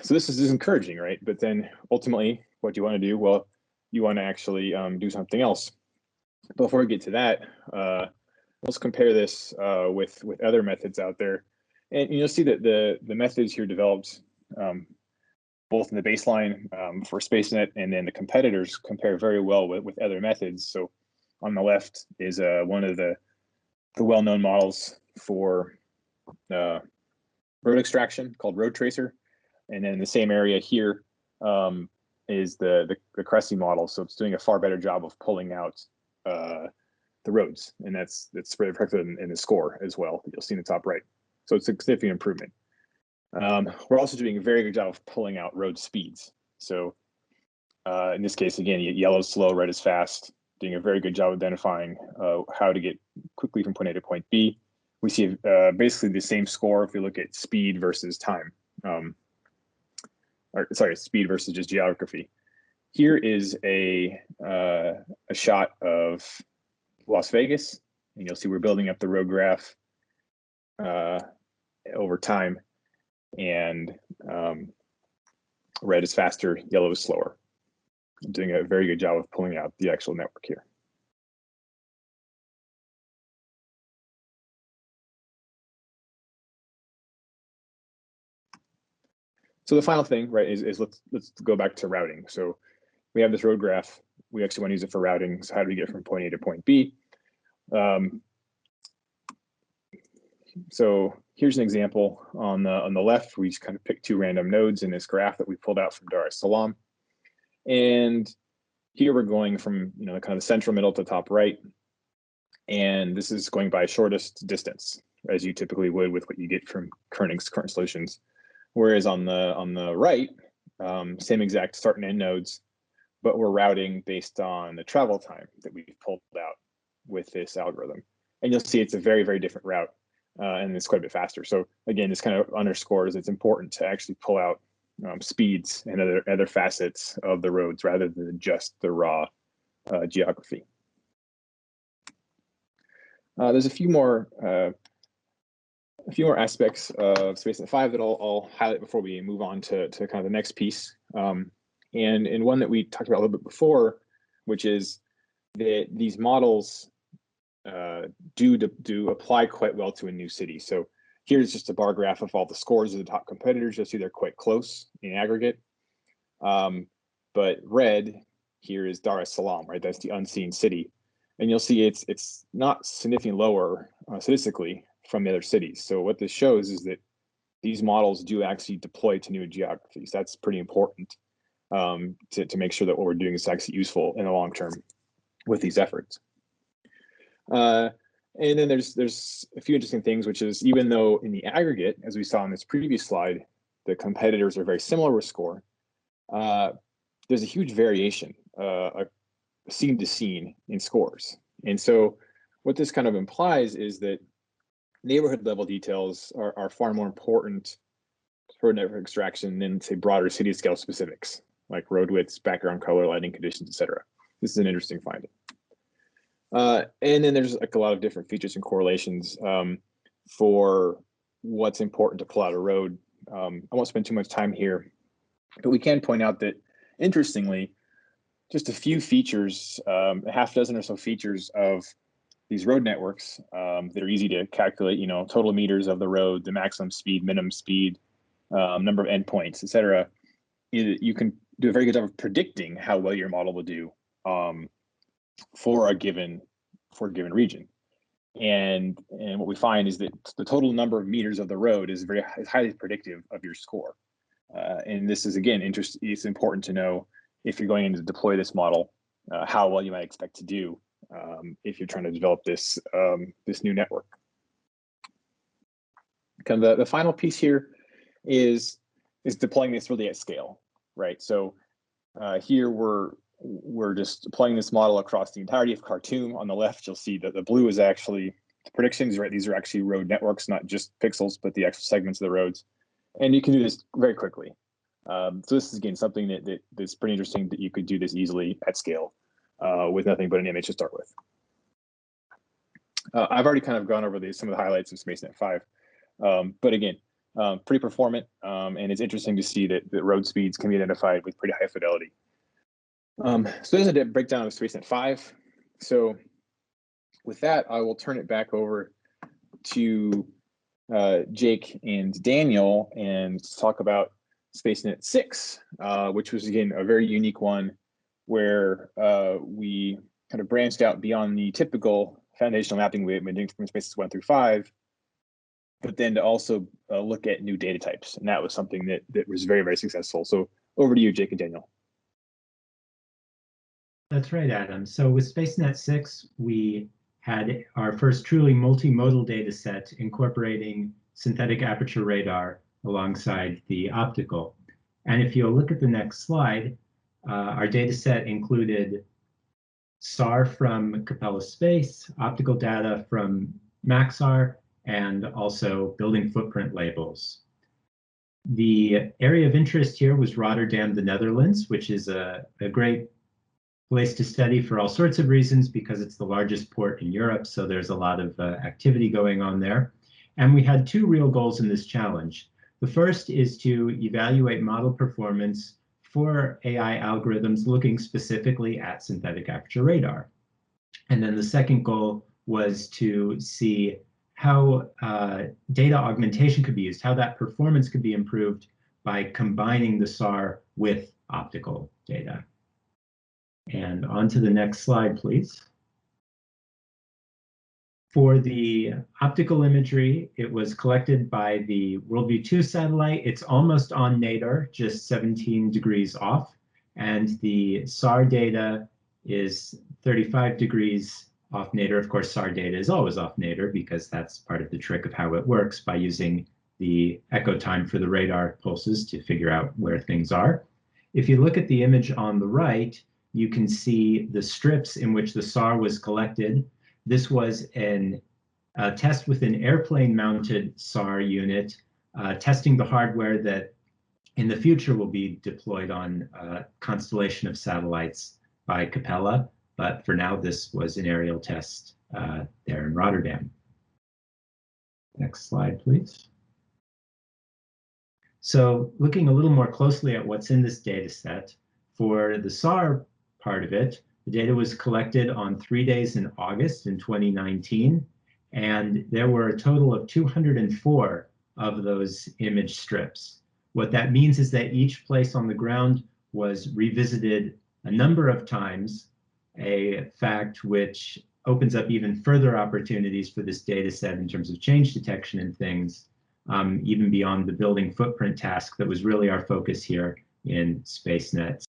So this is encouraging, right? But then ultimately, what do you want to do? Well, you want to actually do something else. Before we get to that, let's compare this with other methods out there, and you'll see that the methods here developed both in the baseline for SpaceNet, and then the competitors compare very well with other methods. So on the left is one of the well-known models for road extraction called Road Tracer, and then in the same area here is the Cressy model. So it's doing a far better job of pulling out the roads, and that's reflected in the score as well. You'll see in the top right. So it's a significant improvement. We're also doing a very good job of pulling out road speeds. So in this case, again, yellow is slow, red is fast, doing a very good job identifying how to get quickly from point A to point B. We see basically the same score if we look at speed versus time. Speed versus just geography. Here is a shot of Las Vegas, and you'll see we're building up the road graph over time, and red is faster, yellow is slower. I'm doing a very good job of pulling out the actual network here. So the final thing, right, is let's go back to routing. So we have this road graph. We actually want to use it for routing. So how do we get from point A to point B? So here's an example. On the left, we just kind of picked 2 random nodes in this graph that we pulled out from Dar es Salaam. And here we're going from kind of the central middle to top right. And this is going by shortest distance, as you typically would with what you get from current solutions. Whereas on the right, same exact start and end nodes, but we're routing based on the travel time that we've pulled out with this algorithm. And you'll see it's a very, very different route, and it's quite a bit faster. So again, this kind of underscores it's important to actually pull out speeds and other facets of the roads rather than just the raw geography. There's a few more aspects of SpaceNet 5 that I'll highlight before we move on to kind of the next piece. And one that we talked about a little bit before, which is that these models do apply quite well to a new city. So here's just a bar graph of all the scores of the top competitors. You'll see they're quite close in aggregate. But red here is Dar es Salaam, right? That's the unseen city. And you'll see it's not significantly lower statistically from the other cities. So what this shows is that these models do actually deploy to new geographies. That's pretty important to make sure that what we're doing is actually useful in the long term with these efforts. And then there's a few interesting things, which is even though in the aggregate, as we saw in this previous slide, the competitors are very similar with score, there's a huge variation scene to scene in scores. And so what this kind of implies is that neighborhood level details are far more important for network extraction than, say, broader city scale specifics like road widths, background color, lighting conditions, etc. This is an interesting finding. And then there's like a lot of different features and correlations for what's important to pull out a road. I won't spend too much time here, but we can point out that, interestingly, just a few features, a half dozen or so features of these road networks that are easy to calculate, total meters of the road, the maximum speed, minimum speed, number of endpoints, et cetera, you can do a very good job of predicting how well your model will do for a given region. And what we find is that the total number of meters of the road is highly predictive of your score. And this is, again, it's important to know if you're going in to deploy this model, how well you might expect to do if you're trying to develop this this new network. Kind of the final piece here is deploying this really at scale, right? So here we're just deploying this model across the entirety of Khartoum. On the left, you'll see that the blue is actually the predictions, right? These are actually road networks, not just pixels, but the actual segments of the roads. And you can do this very quickly. So this is, again, something that's pretty interesting, that you could do this easily at scale with nothing but an image to start with. I've already kind of gone over some of the highlights of SpaceNet 5. But again, pretty performant, and it's interesting to see that road speeds can be identified with pretty high fidelity. So there's a breakdown of SpaceNet 5. So with that, I will turn it back over to Jake and Daniel and talk about SpaceNet 6, which was, again, a very unique one where we kind of branched out beyond the typical foundational mapping we had been doing from Spaces 1 through 5, but then to also look at new data types. And that was something that was very, very successful. So over to you, Jake and Daniel. That's right, Adam. So with SpaceNet 6, we had our first truly multimodal data set incorporating synthetic aperture radar alongside the optical. And if you'll look at the next slide, our data set included SAR from Capella Space, optical data from Maxar, and also building footprint labels. The area of interest here was Rotterdam, the Netherlands, which is a great place to study for all sorts of reasons, because it's the largest port in Europe, so there's a lot of activity going on there. And we had two real goals in this challenge. The first is to evaluate model performance for AI algorithms looking specifically at synthetic aperture radar. And then the second goal was to see how data augmentation could be used, how that performance could be improved by combining the SAR with optical data. And on to the next slide, please. For the optical imagery, it was collected by the WorldView 2 satellite. It's almost on nadir, just 17 degrees off. And the SAR data is 35 degrees off nadir. Of course, SAR data is always off nadir because that's part of the trick of how it works, by using the echo time for the radar pulses to figure out where things are. If you look at the image on the right, you can see the strips in which the SAR was collected. This was a test with an airplane-mounted SAR unit, testing the hardware that in the future will be deployed on a constellation of satellites by Capella. But for now, this was an aerial test there in Rotterdam. Next slide, please. So looking a little more closely at what's in this data set, for the SAR part of it, the data was collected on 3 days in August in 2019, and there were a total of 204 of those image strips. What that means is that each place on the ground was revisited a number of times, a fact which opens up even further opportunities for this data set in terms of change detection and things, even beyond the building footprint task that was really our focus here in SpaceNet.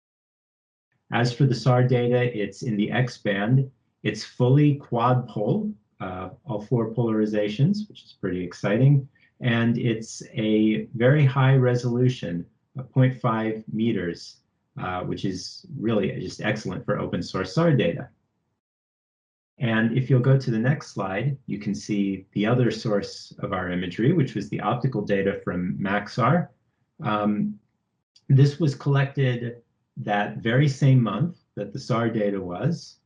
As for the SAR data, it's in the X band. It's fully quad pole, all 4 polarizations, which is pretty exciting. And it's a very high resolution of 0.5 meters, which is really just excellent for open source SAR data. And if you'll go to the next slide, you can see the other source of our imagery, which was the optical data from Maxar. This was collected that very same month that the SAR data was.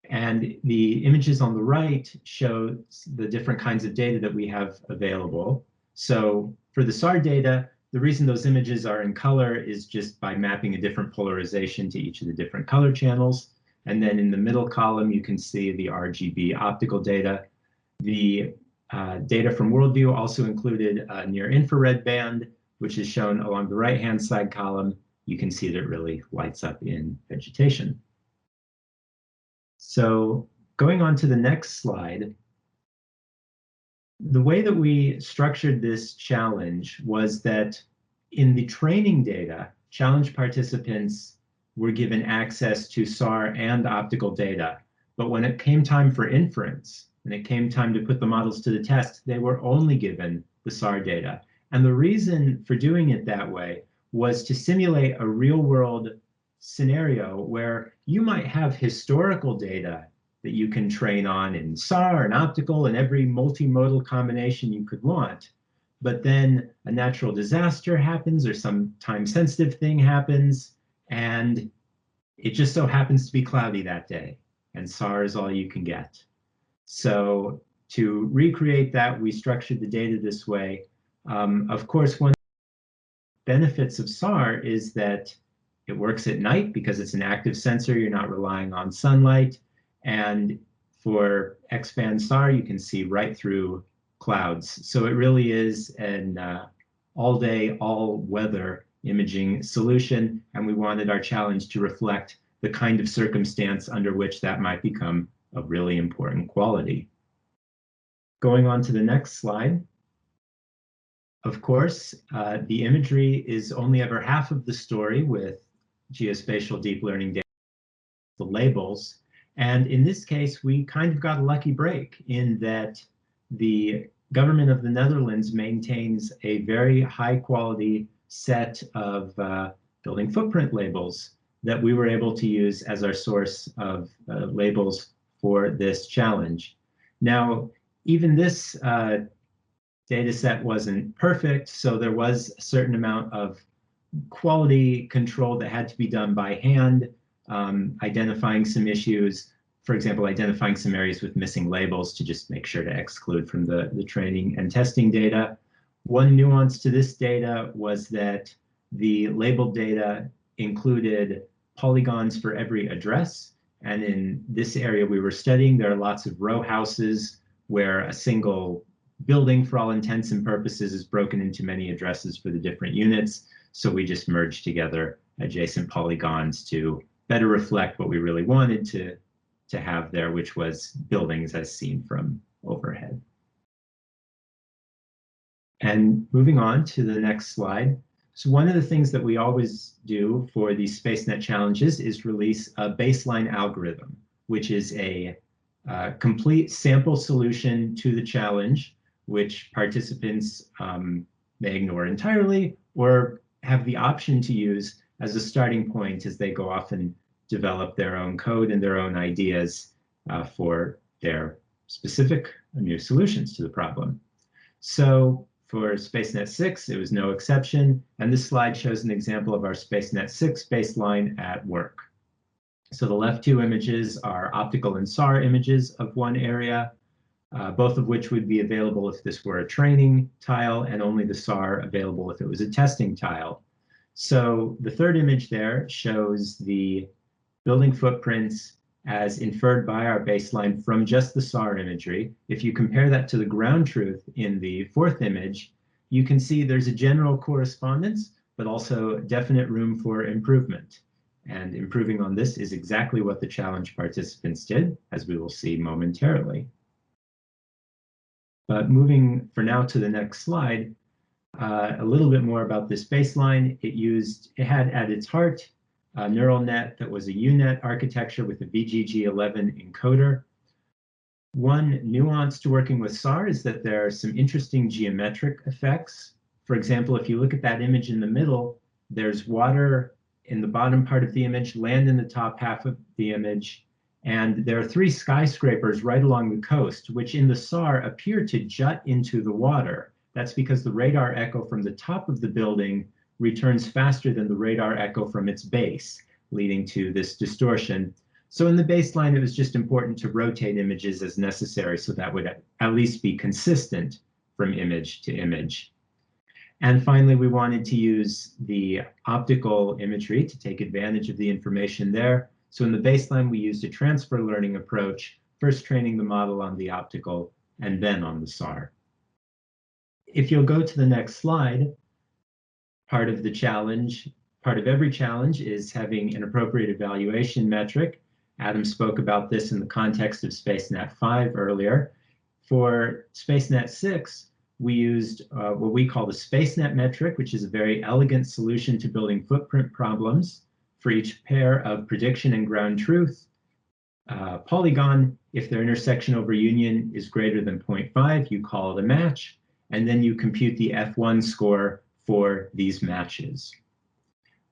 And the images on the right show the different kinds of data that we have available. So for the SAR data, the reason those images are in color is just by mapping a different polarization to each of the different color channels. And then in the middle column, you can see the RGB optical data. The data from WorldView also included a near infrared band, which is shown along the right-hand side column. You can see that it really lights up in vegetation. So going on to the next slide, the way that we structured this challenge was that in the training data, challenge participants were given access to SAR and optical data. But when it came time for inference, when it came time to put the models to the test, they were only given the SAR data. And the reason for doing it that way was to simulate a real-world scenario where you might have historical data that you can train on in SAR and optical and every multimodal combination you could want. But then a natural disaster happens or some time-sensitive thing happens, and it just so happens to be cloudy that day, and SAR is all you can get. So to recreate that, we structured the data this way. Of course, one of the benefits of SAR is that it works at night because it's an active sensor. You're not relying on sunlight. And for X-band SAR, you can see right through clouds. So it really is an all-day, all-weather imaging solution. And we wanted our challenge to reflect the kind of circumstance under which that might become a really important quality. Going on to the next slide. Of course, the imagery is only ever half of the story with geospatial deep learning data, the labels. And in this case, we kind of got a lucky break in that the government of the Netherlands maintains a very high quality set of building footprint labels that we were able to use as our source of labels for this challenge. Now, even this data set wasn't perfect, so there was a certain amount of quality control that had to be done by hand, identifying some issues, for example, identifying some areas with missing labels to just make sure to exclude from the training and testing data. One nuance to this data was that the labeled data included polygons for every address. And in this area we were studying, there are lots of row houses where a single building, for all intents and purposes, is broken into many addresses for the different units. So we just merged together adjacent polygons to better reflect what we really wanted to have there, which was buildings as seen from overhead. And moving on to the next slide. So one of the things that we always do for these SpaceNet challenges is release a baseline algorithm, which is a complete sample solution to the challenge, which participants may ignore entirely or have the option to use as a starting point as they go off and develop their own code and their own ideas for their specific new solutions to the problem. So for SpaceNet 6, it was no exception. And this slide shows an example of our SpaceNet 6 baseline at work. So the left two images are optical and SAR images of one area, both of which would be available if this were a training tile, and only the SAR available if it was a testing tile. So the third image there shows the building footprints as inferred by our baseline from just the SAR imagery. If you compare that to the ground truth in the fourth image, you can see there's a general correspondence, but also definite room for improvement. And improving on this is exactly what the challenge participants did, as we will see momentarily. But moving for now to the next slide, a little bit more about this baseline. It had at its heart a neural net that was a UNet architecture with a VGG11 encoder. One nuance to working with SAR is that there are some interesting geometric effects. For example, if you look at that image in the middle, there's water in the bottom part of the image, land in the top half of the image, and there are three skyscrapers right along the coast, which in the SAR appear to jut into the water. That's because the radar echo from the top of the building returns faster than the radar echo from its base, leading to this distortion. So in the baseline, it was just important to rotate images as necessary so that would at least be consistent from image to image. And finally, we wanted to use the optical imagery to take advantage of the information there. So in the baseline, we used a transfer learning approach, first training the model on the optical and then on the SAR. If you'll go to the next slide, part of the challenge, part of every challenge is having an appropriate evaluation metric. Adam spoke about this in the context of SpaceNet 5 earlier. For SpaceNet 6, we used what we call the SpaceNet metric, which is a very elegant solution to building footprint problems for each pair of prediction and ground truth polygon. If their intersection over union is greater than 0.5, you call it a match, and then you compute the F1 score for these matches.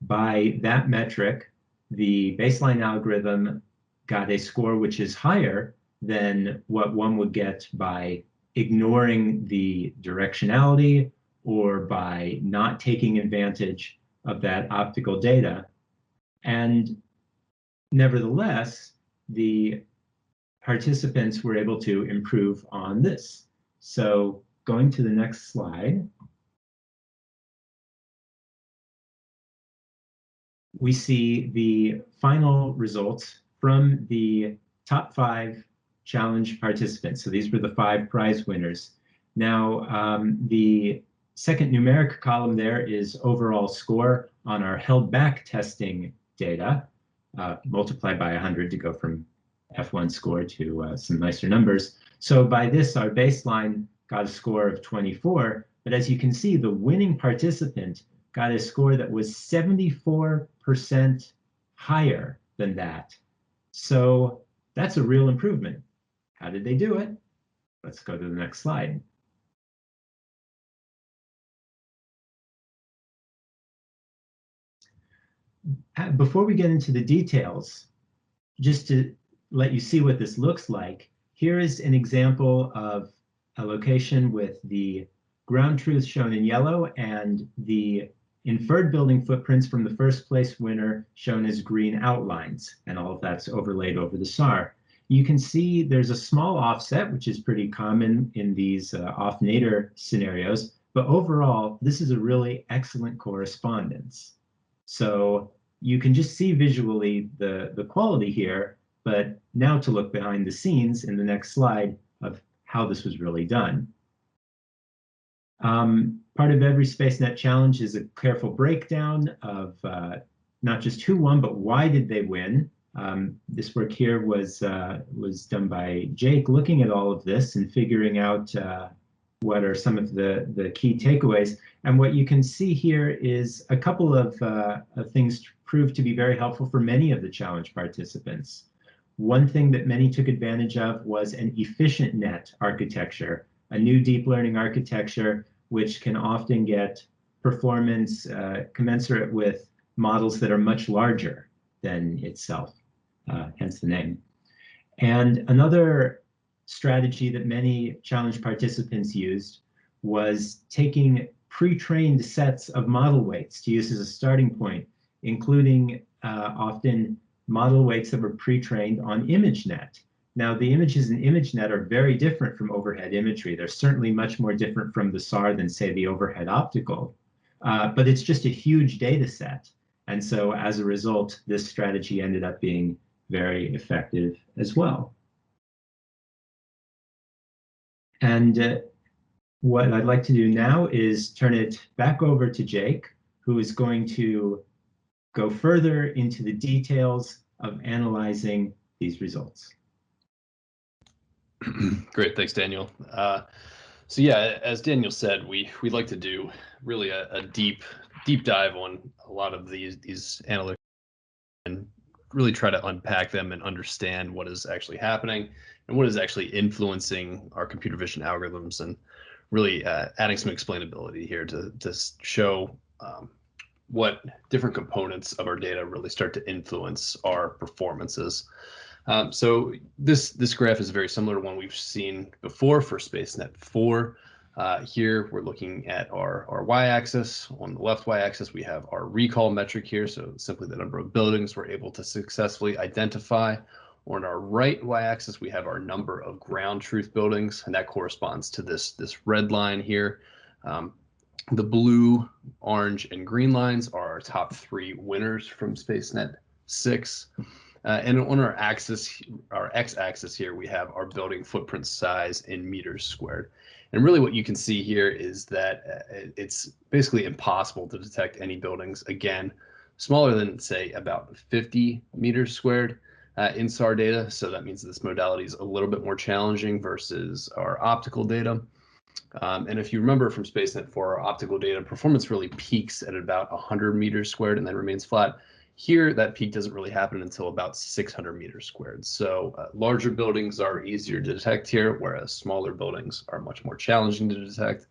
By that metric, the baseline algorithm got a score which is higher than what one would get by ignoring the directionality or by not taking advantage of that optical data. And nevertheless, the participants were able to improve on this. So going to the next slide, we see the final results from the top 5 challenge participants. So these were the 5 prize winners. Now, the second numeric column there is overall score on our held back testing data, multiplied by 100 to go from F1 score to some nicer numbers. So by this, our baseline got a score of 24. But as you can see, the winning participant got a score that was 74% higher than that. So that's a real improvement. How did they do it? Let's go to the next slide. Before we get into the details, just to let you see what this looks like, here is an example of a location with the ground truth shown in yellow and the inferred building footprints from the first place winner shown as green outlines, and all of that's overlaid over the SAR. You can see there's a small offset, which is pretty common in these off-nadir scenarios, but overall, this is a really excellent correspondence. So you can just see visually the quality here, but now to look behind the scenes in the next slide of how this was really done. Part of every SpaceNet challenge is a careful breakdown of not just who won, but why did they win. This work here was done by Jake, looking at all of this and figuring out what are some of the key takeaways. And what you can see here is a couple of things proved to be very helpful for many of the challenge participants. One thing that many took advantage of was an efficient net architecture, a new deep learning architecture, which can often get performance commensurate with models that are much larger than itself, hence the name. And another strategy that many challenge participants used was taking pre-trained sets of model weights to use as a starting point, including often model weights that were pre-trained on ImageNet. Now, the images in ImageNet are very different from overhead imagery. They're certainly much more different from the SAR than, say, the overhead optical, but it's just a huge data set. And so as a result, this strategy ended up being very effective as well. And what I'd like to do now is turn it back over to Jake, who is going to go further into the details of analyzing these results. Great, thanks, Daniel. So yeah, as Daniel said, we like to do really a deep dive on a lot of these analytics and really try to unpack them and understand what is actually happening and what is actually influencing our computer vision algorithms, and really adding some explainability here to show what different components of our data really start to influence our performances. So this graph is very similar to one we've seen before for SpaceNet 4. Here we're looking at our y-axis. On the left y-axis, we have our recall metric here, so simply the number of buildings we're able to successfully identify. On our right y-axis, we have our number of ground truth buildings, and that corresponds to this red line here. The blue, orange, and green lines are our top 3 winners from SpaceNet 6. And on our axis, our x-axis here, we have our building footprint size in meters squared. And really what you can see here is that it's basically impossible to detect any buildings, again, smaller than, say, about 50 meters squared in SAR data. So that means this modality is a little bit more challenging versus our optical data. And if you remember from SpaceNet 4, our optical data performance really peaks at about 100 meters squared and then remains flat. Here, that peak doesn't really happen until about 600 meters squared. So larger buildings are easier to detect here, whereas smaller buildings are much more challenging to detect.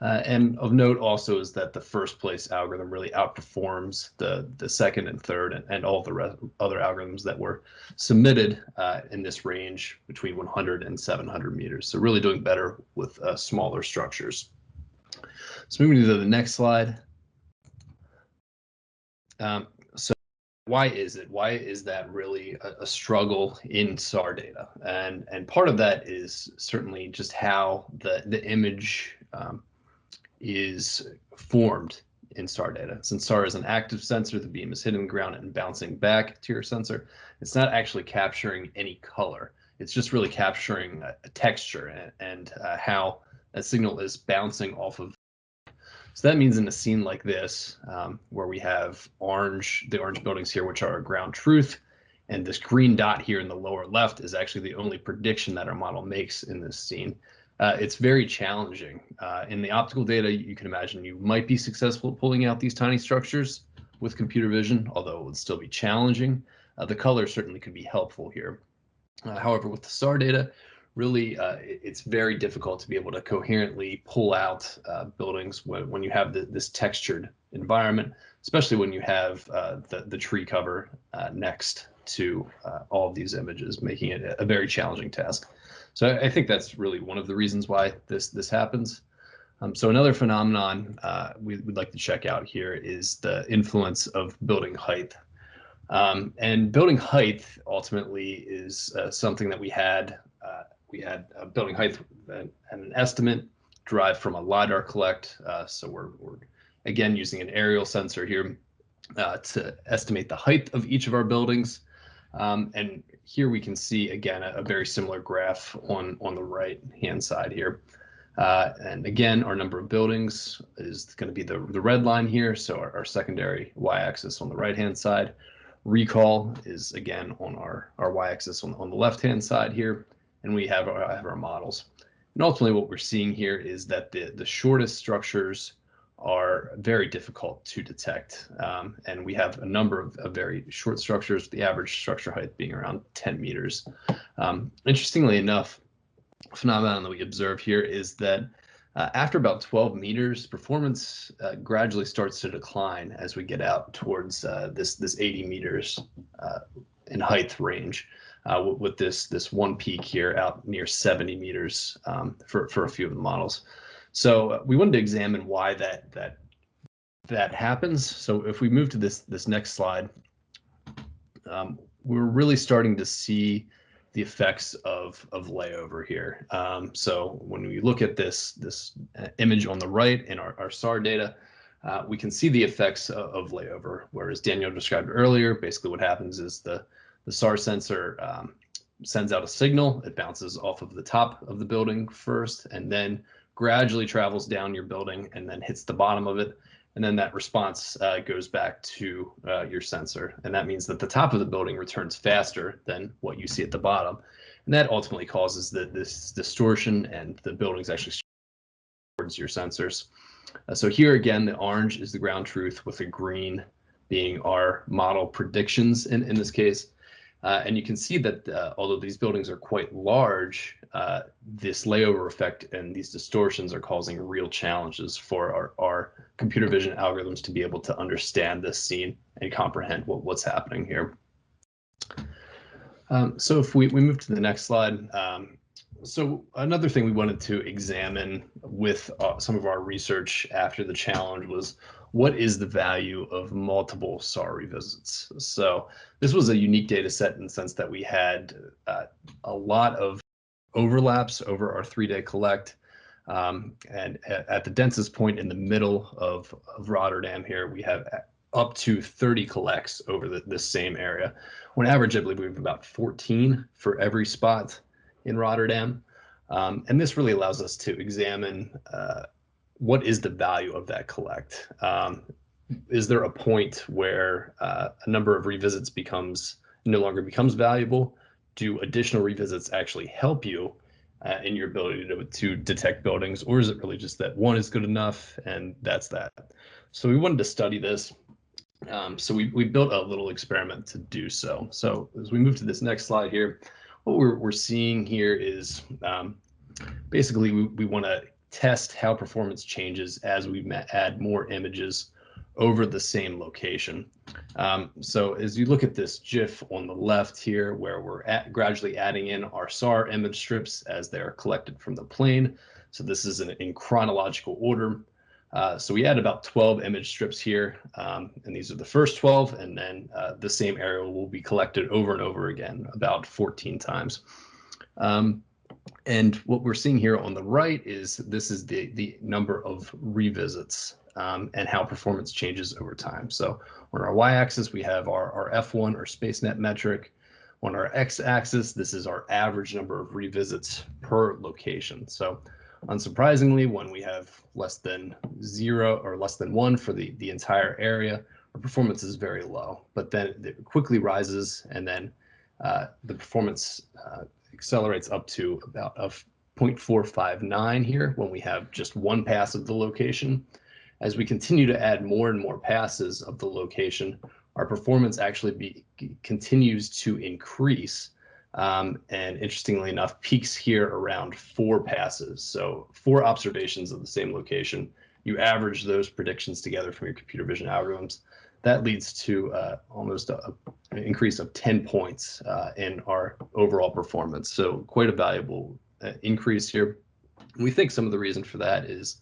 And of note also is that the first place algorithm really outperforms the second and third and all the other algorithms that were submitted in this range between 100 and 700 meters. So really doing better with smaller structures. So moving to the next slide. So why is it? Why is that really a struggle in SAR data? And part of that is certainly just how the image is formed in SAR data. Since SAR is an active sensor, the beam is hitting the ground and bouncing back to your sensor. It's not actually capturing any color. It's just really capturing a texture and how a signal is bouncing off of. So that means in a scene like this, where we have the orange buildings here, which are ground truth, and this green dot here in the lower left is actually the only prediction that our model makes in this scene. It's very challenging. In the optical data, you can imagine you might be successful at pulling out these tiny structures with computer vision, although it would still be challenging. The color certainly could be helpful here. However, with the SAR data, really, it's very difficult to be able to coherently pull out buildings when you have this textured environment, especially when you have the tree cover next to all of these images, making it a very challenging task. So I think that's really one of the reasons why this happens. So another phenomenon we'd like to check out here is the influence of building height. And building height ultimately is something that we had a building height and an estimate derived from a LiDAR collect. So we're again using an aerial sensor here to estimate the height of each of our buildings. And here we can see, again, a very similar graph on the right-hand side here. And again, our number of buildings is going to be the red line here. So our secondary y-axis on the right-hand side. Recall is, again, on our y-axis on the left-hand side here. And we have our models. And ultimately, what we're seeing here is that the shortest structures are very difficult to detect. And we have a number of very short structures, the average structure height being around 10 meters. Interestingly enough, a phenomenon that we observe here is that after about 12 meters, performance gradually starts to decline as we get out towards this 80 meters in height range, with this one peak here out near 70 meters for a few of the models. So we wanted to examine why that happens. So if we move to this next slide, we're really starting to see the effects of layover here. So when we look at this image on the right in our SAR data, we can see the effects of layover. Whereas Daniel described earlier, basically what happens is the SAR sensor sends out a signal. It bounces off of the top of the building first, and then gradually travels down your building and then hits the bottom of it. And then that response goes back to your sensor. And that means that the top of the building returns faster than what you see at the bottom. And that ultimately causes this distortion, and the building's actually towards your sensors. So here again, the orange is the ground truth, with the green being our model predictions in this case. And you can see that although these buildings are quite large, this layover effect and these distortions are causing real challenges for our computer vision algorithms to be able to understand this scene and comprehend what's happening here. So if we move to the next slide. So another thing we wanted to examine with some of our research after the challenge was, what is the value of multiple SAR revisits? So this was a unique data set in the sense that we had a lot of overlaps over our 3-day collect. And at the densest point in the middle of Rotterdam here, we have up to 30 collects over this same area. On average, I believe we have about 14 for every spot in Rotterdam. And this really allows us to examine what is the value of that collect. Is there a point where a number of revisits no longer becomes valuable? Do additional revisits actually help you in your ability to detect buildings, or is it really just that one is good enough and that's that? So we wanted to study this. So we built a little experiment to do so. So as we move to this next slide here, what we're seeing here is basically we want to test how performance changes as we add more images over the same location. So as you look at this GIF on the left here, where we're gradually adding in our SAR image strips as they're collected from the plane. So this is in chronological order. So we add about 12 image strips here, and these are the first 12, and then the same area will be collected over and over again, about 14 times. And what we're seeing here on the right is this is the number of revisits and how performance changes over time. So on our y-axis, we have our F1 or SpaceNet metric. On our x-axis, this is our average number of revisits per location. So unsurprisingly, when we have less than 0 or less than 1 for the entire area, our performance is very low, but then it quickly rises, and then the performance accelerates up to about a 0.459 here when we have just one pass of the location. As we continue to add more and more passes of the location, our performance actually continues to increase. And interestingly enough, peaks here around 4 passes. So 4 observations of the same location. You average those predictions together from your computer vision algorithms. That leads to almost an increase of 10 points in our overall performance. So quite a valuable increase here. We think some of the reason for that is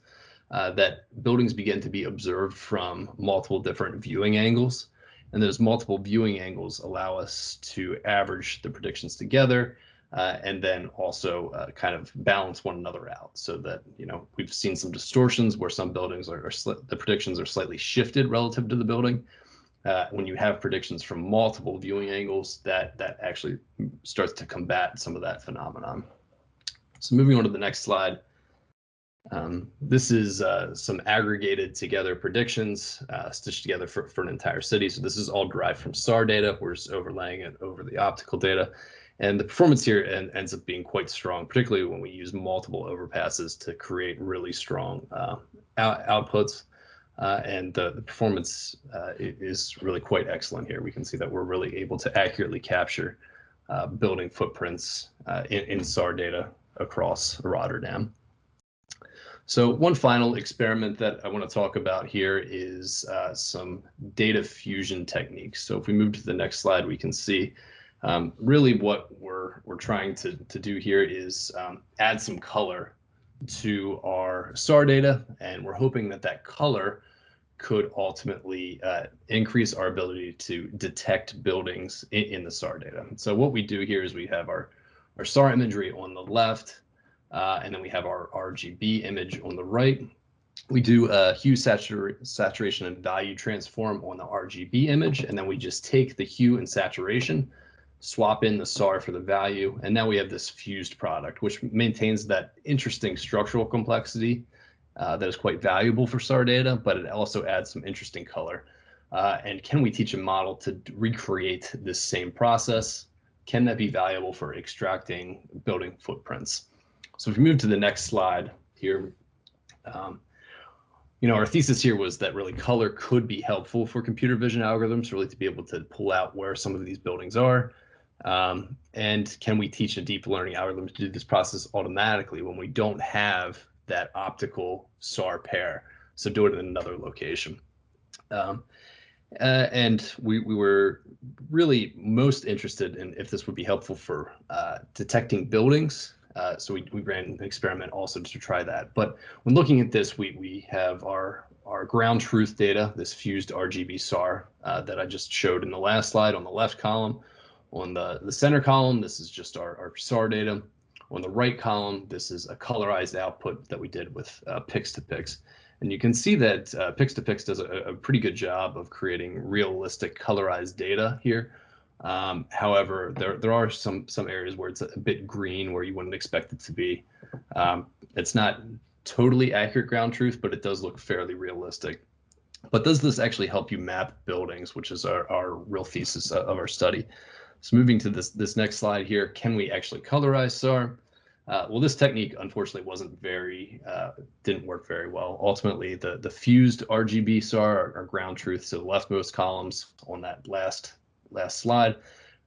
that buildings begin to be observed from multiple different viewing angles. And those multiple viewing angles allow us to average the predictions together and then also kind of balance one another out, so that, you know, we've seen some distortions where some buildings the predictions are slightly shifted relative to the building. When you have predictions from multiple viewing angles, that actually starts to combat some of that phenomenon. So moving on to the next slide. This is some aggregated together predictions stitched together for an entire city. So this is all derived from SAR data. We're just overlaying it over the optical data. And the performance here ends up being quite strong, particularly when we use multiple overpasses to create really strong outputs. And the performance is really quite excellent here. We can see that we're really able to accurately capture building footprints in SAR data across Rotterdam. So one final experiment that I want to talk about here is some data fusion techniques. So if we move to the next slide, we can see really what we're trying to do here is add some color to our SAR data, and we're hoping that that color could ultimately increase our ability to detect buildings in the SAR data. So what we do here is we have our SAR imagery on the left, and then we have our RGB image on the right. We do a hue, saturation, and value transform on the RGB image, and then we just take the hue and saturation, swap in the SAR for the value, and now we have this fused product, which maintains that interesting structural complexity that is quite valuable for SAR data, but it also adds some interesting color. And can we teach a model to recreate this same process? Can that be valuable for extracting building footprints? So if we move to the next slide here, you know, our thesis here was that really color could be helpful for computer vision algorithms, really to be able to pull out where some of these buildings are. And can we teach a deep learning algorithm to do this process automatically when we don't have that optical SAR pair? So do it in another location. And we were really most interested in if this would be helpful for detecting buildings. So we ran an experiment also to try that. But when looking at this, we have our ground truth data, this fused RGB SAR that I just showed in the last slide on the left column. On the center column, this is just our SAR data. On the right column, this is a colorized output that we did with Pix to Pix. And you can see that Pix2Pix does a pretty good job of creating realistic colorized data here. However, there are some areas where it's a bit green where you wouldn't expect it to be. It's not totally accurate ground truth, but it does look fairly realistic. But does this actually help you map buildings, which is our real thesis of our study? So moving to this next slide here, can we actually colorize SAR? Well, this technique unfortunately didn't work very well. Ultimately, the fused RGB SAR, or ground truth, so the leftmost columns on that last slide,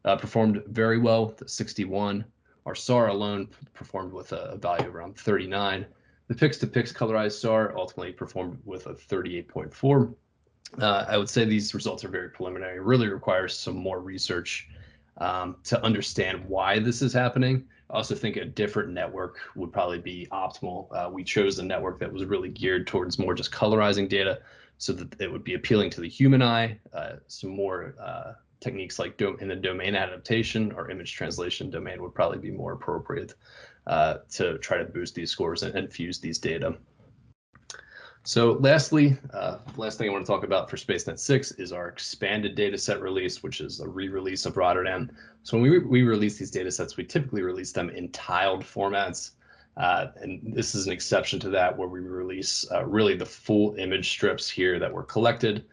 performed very well, 61. Our SAR alone performed with a value around 39. The Pix2Pix colorized SAR ultimately performed with a 38.4. I would say these results are very preliminary. It really requires some more research to understand why this is happening. I also think a different network would probably be optimal. We chose a network that was really geared towards more just colorizing data so that it would be appealing to the human eye. Some more techniques like in the domain adaptation or image translation domain would probably be more appropriate to try to boost these scores and fuse these data. So lastly, last thing I want to talk about for SpaceNet 6 is our expanded data set release, which is a re-release of Rotterdam. So when we release these data sets, we typically release them in tiled formats. And this is an exception to that, where we release really the full image strips here that were collected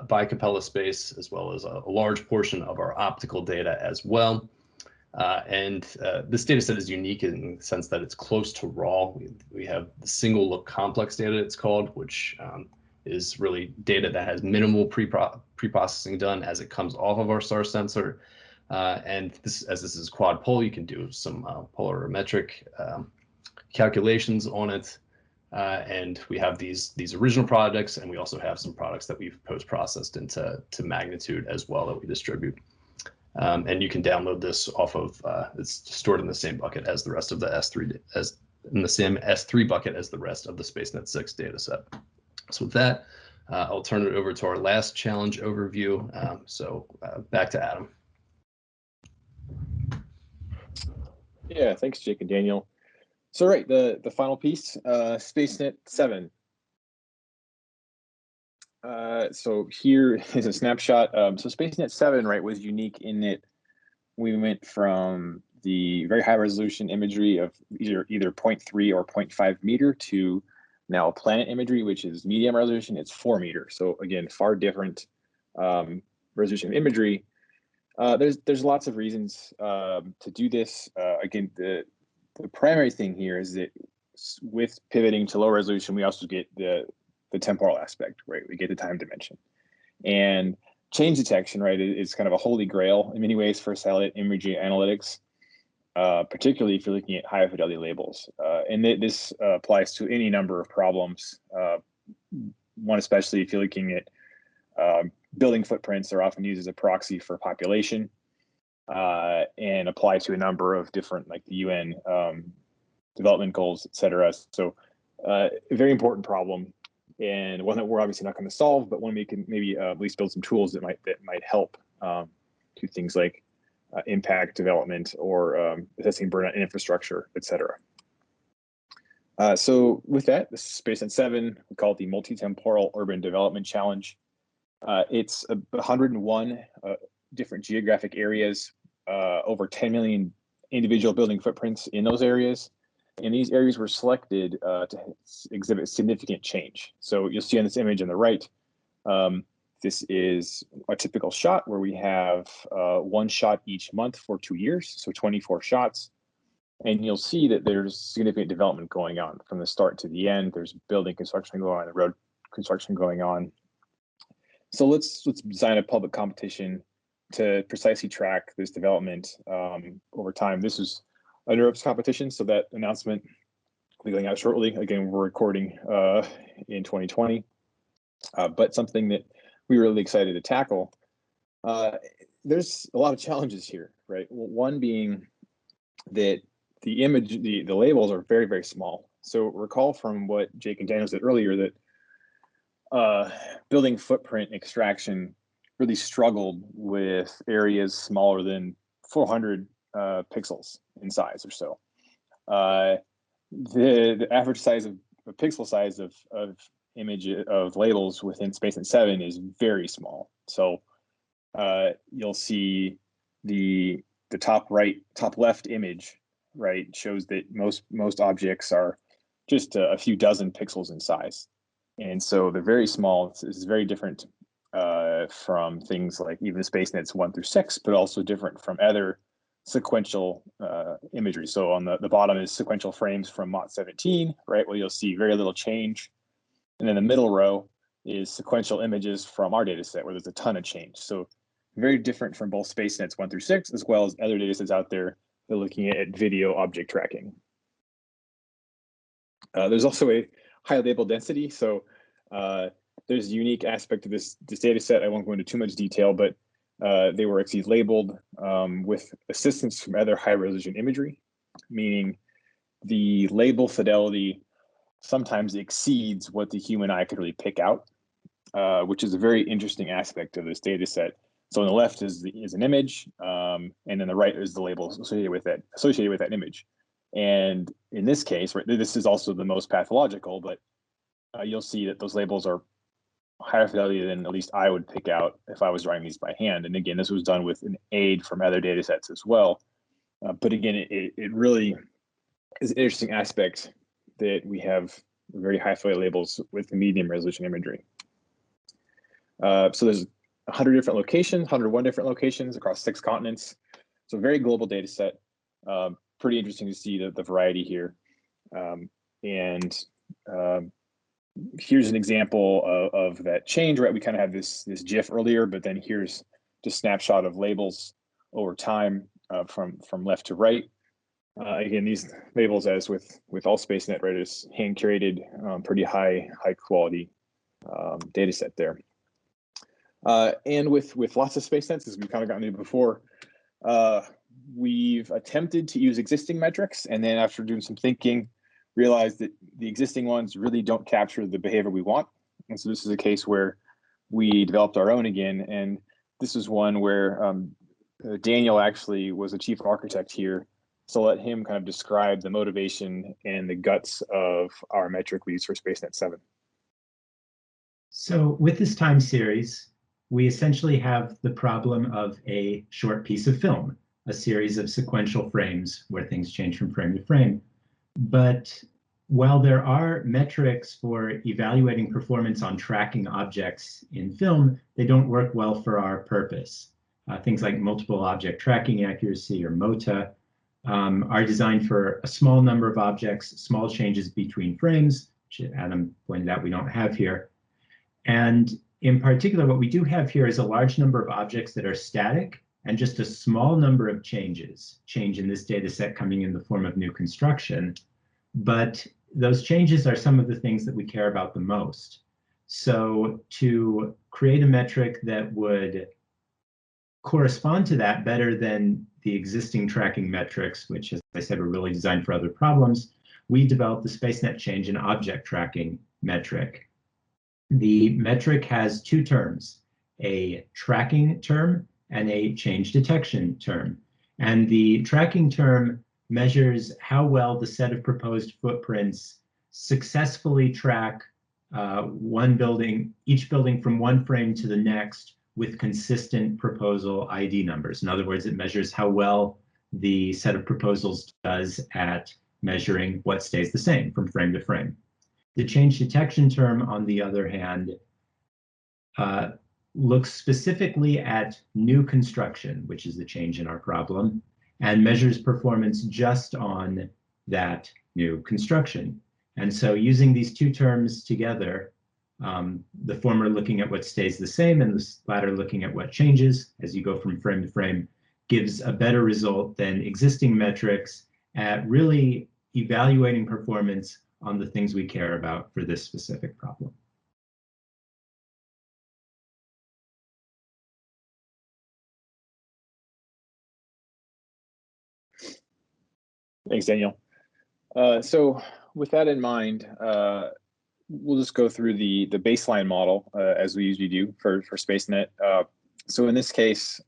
by Capella Space, as well as a large portion of our optical data as well. This data set is unique in the sense that it's close to raw. We have the single look complex data, it's called, which is really data that has minimal pre-processing done as it comes off of our SAR sensor. And this is quad pol, you can do some polarimetric calculations on it. And we have these original products, and we also have some products that we've post-processed into magnitude as well that we distribute. And you can download this off of, it's stored in the same bucket as the rest of the S3, in the same S3 bucket as the rest of the SpaceNet 6 data set. So with that, I'll turn it over to our last challenge overview. Back to Adam. Yeah, thanks, Jake and Daniel. So right, the final piece, SpaceNet 7. So here is a snapshot. So SpaceNet 7, right, was unique in that we went from the very high resolution imagery of either 0.3 or 0.5 meter to now planet imagery, which is medium resolution. It's 4 meters. So again, far different resolution of imagery. There's lots of reasons to do this. Again, the primary thing here is that with pivoting to low resolution, we also get the temporal aspect, right? We get the time dimension. And change detection, right, is kind of a holy grail in many ways for satellite imagery analytics, particularly if you're looking at high fidelity labels. And this applies to any number of problems. One especially if you're looking at building footprints are often used as a proxy for population and apply to a number of different, like the UN development goals, et cetera. So a very important problem, and one that we're obviously not going to solve, but one we can maybe at least build some tools that might help to things like impact development or assessing burnout in infrastructure, et cetera. So with that, this is SpaceNet 7. We call it the Multi-Temporal Urban Development Challenge. It's 101 different geographic areas, over 10 million individual building footprints in those areas. And these areas were selected to exhibit significant change. So you'll see on this image on the right, this is a typical shot where we have one shot each month for 2 years, so 24 shots. And you'll see that there's significant development going on from the start to the end. There's building construction going on, the road construction going on. So let's design a public competition to precisely track this development over time. This is a NeurIPS competition, so that announcement will be going out shortly. Again, we're recording in 2020, but something that we're really excited to tackle. There's a lot of challenges here, right? One being that the image, the labels are very, very small. So recall from what Jake and Daniel said earlier that building footprint extraction really struggled with areas smaller than 400 pixels in size or so. The average size of pixel size of image of labels within SpaceNet 7 is very small. So you'll see the top left image, right, shows that most objects are just a few dozen pixels in size, and so they're very small. It's very different from things like even SpaceNets 1 through 6, but also different from other sequential imagery. So on the bottom is sequential frames from Mach 17, right? Well, you'll see very little change. And then the middle row is sequential images from our data set where there's a ton of change. So very different from both SpaceNets 1 through 6, as well as other data sets out there that are looking at video object tracking. There's also a high label density. So there's a unique aspect to this data set. I won't go into too much detail, but they were actually labeled with assistance from other high resolution imagery, meaning the label fidelity sometimes exceeds what the human eye could really pick out, which is a very interesting aspect of this data set. So on the left is an image, and then the right is the label associated with that image. And in this case, right, this is also the most pathological, but you'll see that those labels are higher fidelity than at least I would pick out if I was drawing these by hand. And again, this was done with an aid from other data sets as well. But again, it really is an interesting aspect that we have very high fidelity labels with medium resolution imagery. So there's 100 different locations, 101 different locations across 6 continents. So very global data set. Pretty interesting to see the variety here. Here's an example of that change, right? We kind of had this GIF earlier, but then here's just a snapshot of labels over time from left to right. Again, these labels, as with all SpaceNet, right, is hand curated, pretty high quality data set there. And with lots of SpaceNets, as we've kind of gotten into before, we've attempted to use existing metrics, and then after doing some thinking, realized that the existing ones really don't capture the behavior we want. And so this is a case where we developed our own again. And this is one where Daniel actually was the chief architect here. So let him kind of describe the motivation and the guts of our metric we use for SpaceNet 7. So with this time series, we essentially have the problem of a short piece of film, a series of sequential frames where things change from frame to frame. But while there are metrics for evaluating performance on tracking objects in film, they don't work well for our purpose. Things like multiple object tracking accuracy, or MOTA, are designed for a small number of objects, small changes between frames, which Adam pointed out we don't have here. And in particular, what we do have here is a large number of objects that are static and just a small number of change in this data set coming in the form of new construction. But those changes are some of the things that we care about the most. So to create a metric that would correspond to that better than the existing tracking metrics, which, as I said, were really designed for other problems, we developed the SpaceNet change in object tracking metric. The metric has 2 terms, a tracking term and a change detection term. And the tracking term measures how well the set of proposed footprints successfully track each building from one frame to the next with consistent proposal ID numbers. In other words, it measures how well the set of proposals does at measuring what stays the same from frame to frame. The change detection term, on the other hand, looks specifically at new construction, which is the change in our problem, and measures performance just on that new construction. And so using these 2 terms together, the former looking at what stays the same and the latter looking at what changes as you go from frame to frame, gives a better result than existing metrics at really evaluating performance on the things we care about for this specific problem. Thanks, Daniel. So with that in mind, we'll just go through the baseline model as we usually do for SpaceNet. So in this case,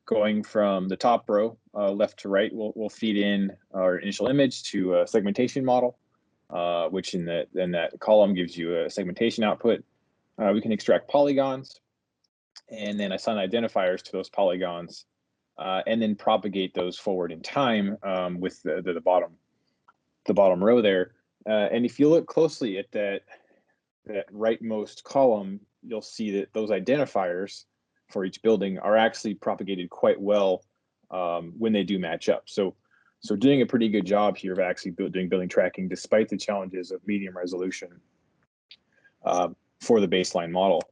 going from the top row, left to right, we'll feed in our initial image to a segmentation model. which in that column gives you a segmentation output. We can extract polygons and then assign identifiers to those polygons, and then propagate those forward in time with the bottom row there. And if you look closely at that rightmost column, you'll see that those identifiers for each building are actually propagated quite well when they do match up. So doing a pretty good job here of actually doing building tracking despite the challenges of medium resolution for the baseline model.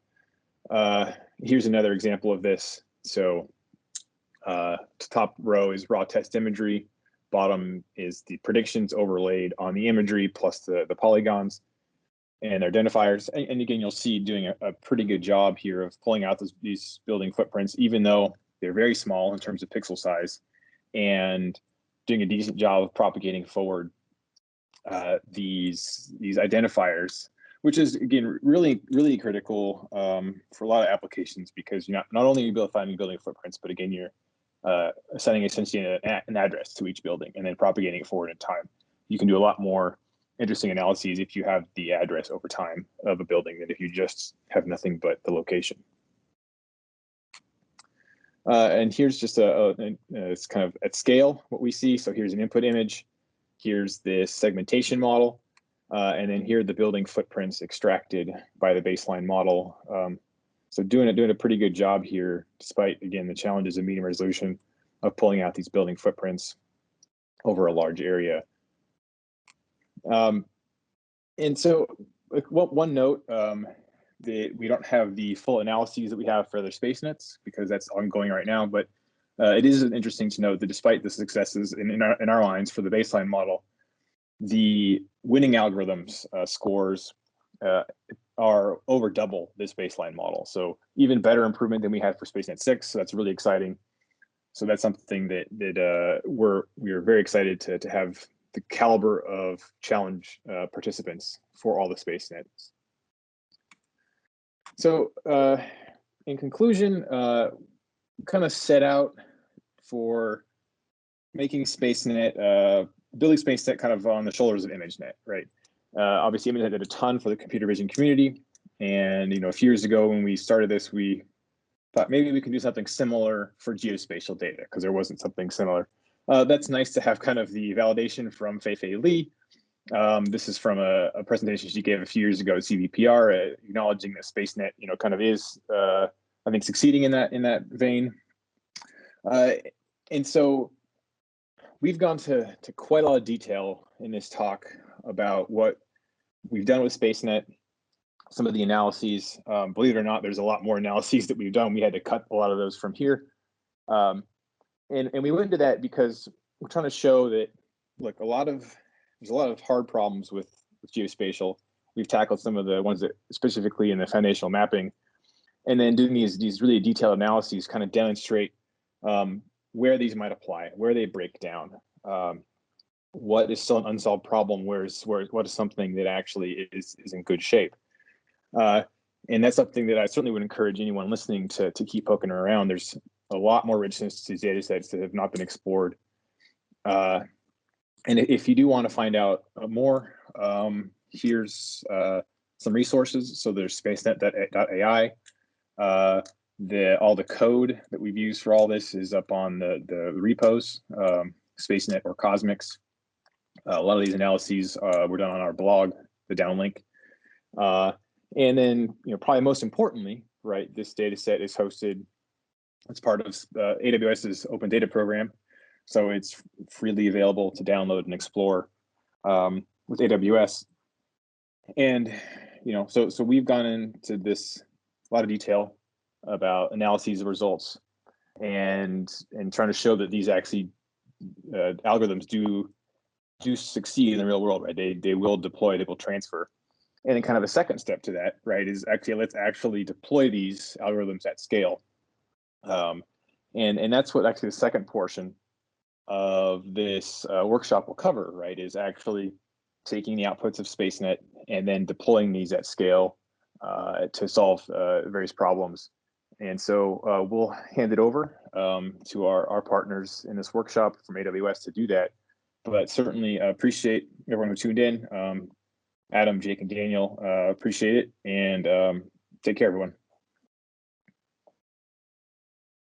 Here's another example of this. So top row is raw test imagery. Bottom is the predictions overlaid on the imagery plus the polygons and their identifiers. And again, you'll see doing a pretty good job here of pulling out these building footprints, even though they're very small in terms of pixel size, and doing a decent job of propagating forward these identifiers, which is, again, really, really critical for a lot of applications, because you're not only are you finding building footprints, but again, you're assigning essentially an address to each building and then propagating it forward in time. You can do a lot more interesting analyses if you have the address over time of a building than if you just have nothing but the location. And here's just it's kind of at scale what we see. So here's an input image. Here's this segmentation model. And then here are the building footprints extracted by the baseline model. So doing a pretty good job here, despite, again, the challenges of medium resolution, of pulling out these building footprints over a large area. And so, one note, we don't have the full analyses that we have for other SpaceNets because that's ongoing right now. But it is interesting to note that despite the successes in our lines for the baseline model, the winning algorithms scores are over double this baseline model. So even better improvement than we had for SpaceNet 6. So that's really exciting. So that's something that we are very excited to have the caliber of challenge participants for all the SpaceNets. So in conclusion, kind of set out for making SpaceNet, building SpaceNet kind of on the shoulders of ImageNet, right? Obviously, ImageNet did a ton for the computer vision community. And a few years ago when we started this, we thought maybe we could do something similar for geospatial data because there wasn't something similar. That's nice to have kind of the validation from Fei-Fei Li. This is from a presentation she gave a few years ago at CVPR, acknowledging that SpaceNet, kind of is, I think, succeeding in that vein. And so we've gone to quite a lot of detail in this talk about what we've done with SpaceNet, some of the analyses. Believe it or not, there's a lot more analyses that we've done. We had to cut a lot of those from here. And we went into that because we're trying to show that, look, there's a lot of hard problems with geospatial. We've tackled some of the ones that specifically in the foundational mapping, and then doing these really detailed analyses kind of demonstrate where these might apply, where they break down, what is still an unsolved problem, what is something that actually is in good shape. And that's something that I certainly would encourage anyone listening to keep poking around. There's a lot more richness to these data sets that have not been explored. And if you do want to find out more, here's some resources. So there's SpaceNet.ai. All the code that we've used for all this is up on the repos, SpaceNet or Cosmics. A lot of these analyses were done on our blog, the downlink. And then, probably most importantly, right, this data set is hosted, it's part of AWS's Open Data program. So it's freely available to download and explore with AWS. And, so we've gone into this a lot of detail about analyses of results and trying to show that these actually algorithms do succeed in the real world, right? They will deploy, they will transfer. And then kind of a second step to that, right, is actually let's actually deploy these algorithms at scale. And that's what actually the second portion of this workshop will cover, right, is actually taking the outputs of SpaceNet and then deploying these at scale to solve various problems. And so we'll hand it over to our partners in this workshop from AWS to do that. but certainly appreciate everyone who tuned in. Adam, Jake, and Daniel, appreciate it, and take care, everyone.